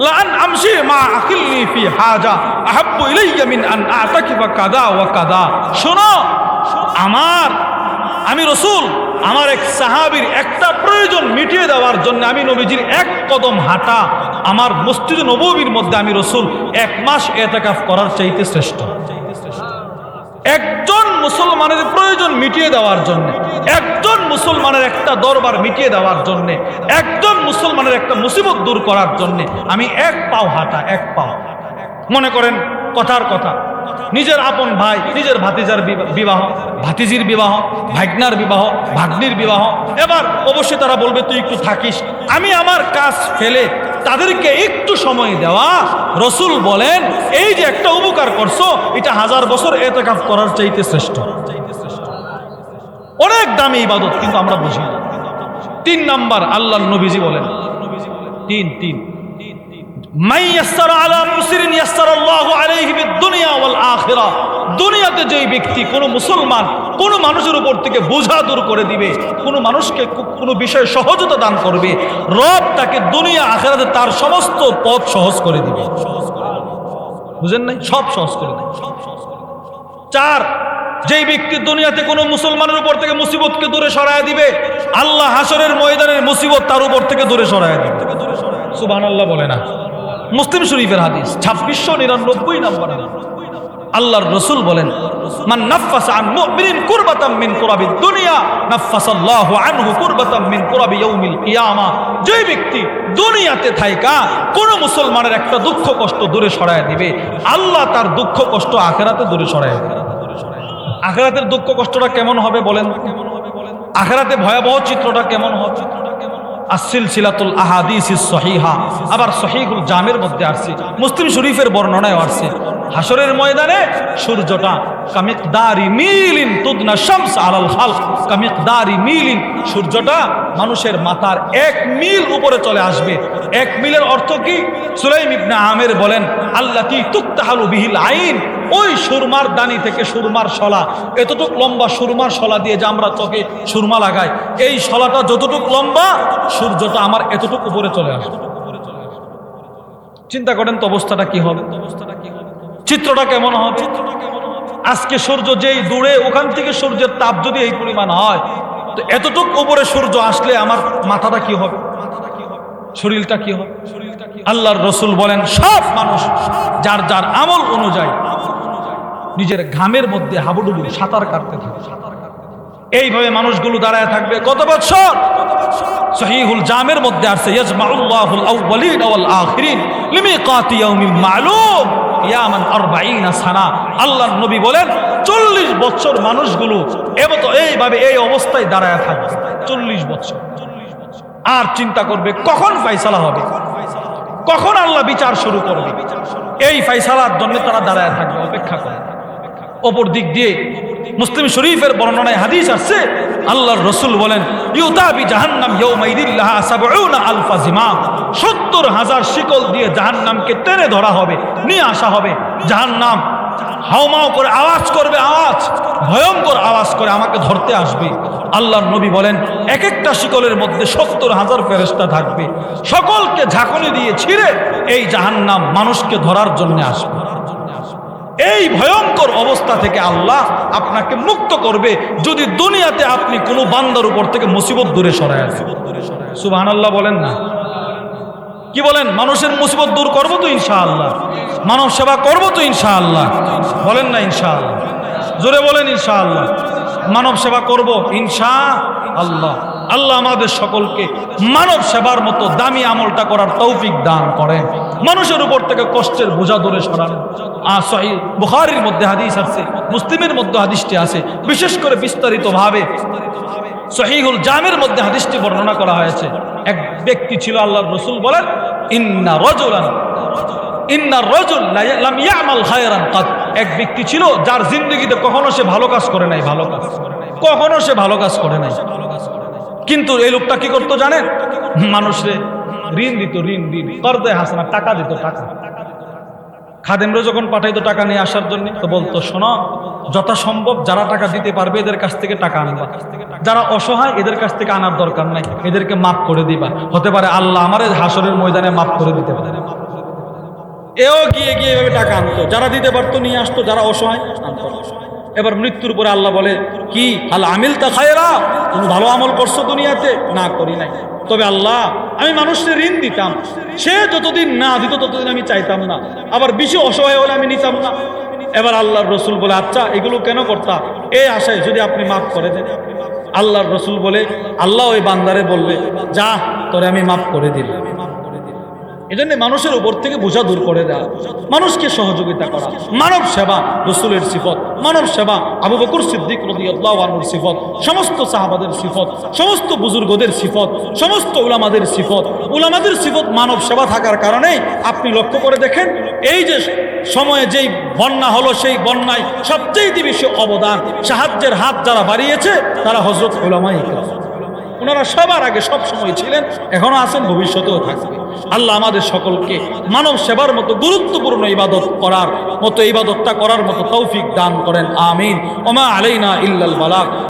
লাআন আমশি মা আখিল্লি ফি হাজা আহাব্বু ইলাইয়া মিন আন আতাকিফা কাদা ওয়া কাদা। শোনো, আমি রাসূল আমার এক সাহাবীর একটা প্রয়োজন মিটিয়ে দেওয়ার জন্য আমি নবীজির এক কদম হাঁটা আমার মসজিদে নববীর মধ্যে আমি রাসূল 1 মাস ইতিকাফ করার চাইতে শ্রেষ্ঠ। একজন মুসলমানের প্রয়োজন মিটিয়ে দেওয়ার জন্য, একজন মুসলমানের একটা দরবার মিটিয়ে দেওয়ার জন্য, একজন মুসলমানের একটা মুসিবত দূর করার জন্য আমি 1 পাও হাঁটা, 1 পাও। মনে করেন কথার কথা, নিজের আপন ভাই, নিজের ভাতিজার বিবাহ, ভাতিজির বিবাহ, ভাগ্নার বিবাহ, ভাগ্নির বিবাহ, এবার অবশ্যই তারা বলবে তুই একটু থাকিস। আমি আমার কাজ ফেলে তাদেরকে একটু সময় দেওয়া, রাসূল বলেন এই যে একটা উপকার করছো এটা 1000 বছর ইতিকাফ করার চাইতে শ্রেষ্ঠ। অনেক দামি ইবাদত, কিন্তু আমরা বুঝি না। 3 নাম্বার, আল্লাহর নবীজি বলেন তিন মাই ইয়াসসারা আলা মুসরিন ইয়াসসারাল্লাহু আলাইহি বিদ-দুনিয়া ওয়াল আখিরা। দুনিয়াতে যেই ব্যক্তি কোনো মুসলমান কোনো মানুষের উপর থেকে বোঝা দূর করে দিবে, কোনো মানুষকে কোনো বিষয়ে সহজতা দান করবে, রব তাকে দুনিয়া আখিরাতে তার সমস্ত পথ সহজ করে দিবে। বুঝেন নাই? সব সহজ করে দেয়। 4, যেই ব্যক্তি দুনিয়াতে কোনো মুসলমানের উপর থেকে মুসিবতকে দূরে সরায় দিবে, আল্লাহ হাসরের ময়দানের মুসিবত তার উপর থেকে দূরে সরায় দিবে। সুবহানাল্লাহ বলে না? মুসলিম শরীফের হাদিস 2699 নম্বর। আল্লাহর রাসূল বলেন মান নাফাসা আন মুমিনিন কুরবাতাম মিন কুরাবিদ দুনিয়া নাফাসাল্লাহু আনহু কুরবাতাম মিন কুরাবি ইয়াউমিল কিয়ামা। যে ব্যক্তি দুনিয়াতে থাইকা কোন মুসলমানের একটা দুঃখ কষ্ট দূরে সরায় দিবে, আল্লাহ তার দুঃখ কষ্ট আখিরাতে দূরে সরায় দিবে। আখিরাতের দুঃখ কষ্টটা কেমন হবে বলেন? আখিরাতে ভয়াবহ চিত্রটা কেমন হবে? আস-সিলসিলাতুল আহাদিসিস সহিহা, আবার সহিহুল জামের মধ্যে আসছে, মুসলিম শরীফের বর্ণনায় আসছে, হাসরের ময়দানে সূর্যটা কামিকদারি মিলিন তুদনা শামস আলাল খালক, কামিকদারি মিলিন, সূর্যটা মানুষের মাথার 1 মিল উপরে চলে আসবে। 1 মিলের অর্থ কি? সুলাইম ইবনে আমির বলেন আল্লাতী তুকতাহালু বিহিল আইন, ওই সুরমার দানি থেকে সুরমার শলা, এতটুক লম্বা সুরমার শলা দিয়ে যে আমরা চোখে সুরমা লাগাই, এই শলাটা যতটুক লম্বা সূর্যটা আমার এতটুক উপরে চলে আসবে। চিন্তা করেন তো অবস্থাটা কি হবে, চিত্রটা কেমন হবে? আজকে সূর্য যেই দূরে, ওখান থেকে সূর্যের তাপ যদি এই পরিমাণ হয়, তো এতটুক উপরে সূর্য আসলে আমার মাথাটা কি হবে, শরীরটা কি হবে? আল্লাহর রাসূল বলেন সব মানুষ যার যার আমল অনুযায়ী নিজের ঘামের মধ্যে হাবুডুবু সাঁতার কাটতে থাকে। এইভাবে মানুষগুলো দাঁড়ায় থাকবে কত বছর? সহিহুল জামের মধ্যে আসছে ইয়াজমাউল্লাহুল আউওয়ালিন ওয়াল আখিরিন লিমিকাতি ইয়াউমিন মা'লুম ইয়ামান 40 সানা। আল্লাহর নবী বলেন 40 বছর মানুষগুলো এইভাবে এই অবস্থায় দাঁড়ায় থাকবে 40 বছর। আর চিন্তা করবে কখন ফয়সালা হবে, কখন আল্লাহ বিচার শুরু করবে, এই ফয়সালার জন্য তারা দাঁড়ায় থাকবে, অপেক্ষা করে। অপর দিক দিয়ে মুসলিম শরীফের বর্ণনায় হাদিস আছে, আল্লাহর রাসূল বলেন ইউতাবি জাহান্নাম ইয়াউমাইদিন লাহা 70 আলফা জিমাম, 70,000 শিকল দিয়ে জাহান্নামকে টেনে ধরা হবে, নিয়ে আসা হবে। জাহান্নাম হাওমাও করে আওয়াজ করবে, আওয়াজ ভয়ঙ্কর আওয়াজ করে আমাকে ধরতে আসবে। আল্লাহর নবী বলেন এক একটা শিকলের মধ্যে 70,000 ফেরেশতা থাকবে, সকলকে ঝাঁকুনি দিয়ে ছিঁড়ে এই জাহান্নাম মানুষকে ধরার জন্য আসবে। এই ভয়ঙ্কর অবস্থা থেকে আল্লাহ আপনাকে মুক্ত করবে যদি দুনিয়াতে আপনি কোনো বান্দার উপর থেকে মুসিবত দূরে সরায় আসেন। সুবহানাল্লাহ বলেন না? কি বলেন? মানুষের মুসিবত দূর করবো তো ইনশাআল্লাহ, মানব সেবা করবো তো ইনশাআল্লাহ, বলেন না ইনশাআল্লাহ? জোরে বলেন ইনশাআল্লাহ। মানব সেবা করব ইনশাআল্লাহ। আল্লাহ আমাদের সকলকে মানব সেবার মতো দামি আমলটা করার তৌফিক দান করেন, মানুষের উপর থেকে কষ্টের বোঝা দূরে সরান। সহিহ বুখারীর মধ্যে হাদিস আছে, মুসলিমের মধ্যে হাদিসটি আছে, বিশেষ করে বিস্তারিতভাবে সহিহুল জামের মধ্যে হাদিসটি বর্ণনা করা হয়েছে। এক ব্যক্তি ছিল, আল্লাহর রাসূল বলেন ইন্নার রাজুল লাম ইয়ামাল খায়রান কাত, এক ব্যক্তি ছিল যার জিন্দগিতে কখনো সে ভালো কাজ করে নাই, ভালো কাজ কখনো সে ভালো কাজ করে নাই। কিন্তু এই লোকটা কি করতো জানেন? মানুষে ঋণ দিত, ঋণ কর্দে হাসানা, টাকা দিত, টাকা। খাদেমরা যখন পাঠাইতো টাকা নিয়ে আসার জন্য, তো বলতো শোনো, যথাসম্ভব যারা টাকা দিতে পারবে এদের কাছ থেকে টাকা আনবা, যারা অসহায় এদের কাছ থেকে আনার দরকার নাই, এদেরকে মাফ করে দিবা, হতে পারে আল্লাহ আমার হাসরের ময়দানে মাফ করে দিতে পারে। এও গিয়ে গিয়ে এভাবে টাকা আনতো, যারা দিতে পারতো নিয়ে আসতো, যারা অসহায় আনতো। এবার মৃত্যুর পরে আল্লাহ বলে কি, আল আমিল তা খায়রা, তুমি ভালো আমল করছো দুনিয়াতে? না, করি নাই। তবে আল্লাহ, আমি মানুষকে ঋণ দিতাম, সে যতদিন না দিত ততদিন আমি চাইতাম না, আবার বেশি অসহায় হলে আমি নিতাম না। এবার আল্লাহর রসুল বলে আচ্ছা এগুলো কেন করতা? এই আশায় যদি আপনি মাফ করে দেন। আল্লাহর রসুল বলে আল্লাহ ওই বান্দারে বলবে যা, তোরে আমি মাফ করে দিলাম। এজন্য মানুষের উপর থেকে বোঝা দূর করে দেওয়া, মানুষকে সহযোগিতা করা, মানব সেবা রসুলের সিফত, মানব সেবা আবু বকর সিদ্দিক রাদিয়াল্লাহু আনহুর সিফত, সমস্ত সাহাবাদের সিফত, সমস্ত বুজুর্গদের সিফত, সমস্ত উলামাদের সিফত। উলামাদের সিফত মানব সেবা থাকার কারণে আপনি লক্ষ্য করে দেখেন, এই যে সময়ে যেই বন্যা হলো, সেই বন্যায় সবচেয়ে বেশি অবদান, সাহায্যের হাত যারা বাড়িয়েছে তারা হযরত উলামায়ে ইকরাম। ওনারা সবার আগে সব সময় ছিলেন, এখনো আছেন, ভবিষ্যতেও থাকবে। আল্লাহ আমাদের সকলকে মানব সেবার মতো গুরুত্বপূর্ণ ইবাদত করার মতো, ইবাদতটা করার মতো তৌফিক দান করেন, আমিন। ওমা আলাইনা ইল্লাল বালাগ।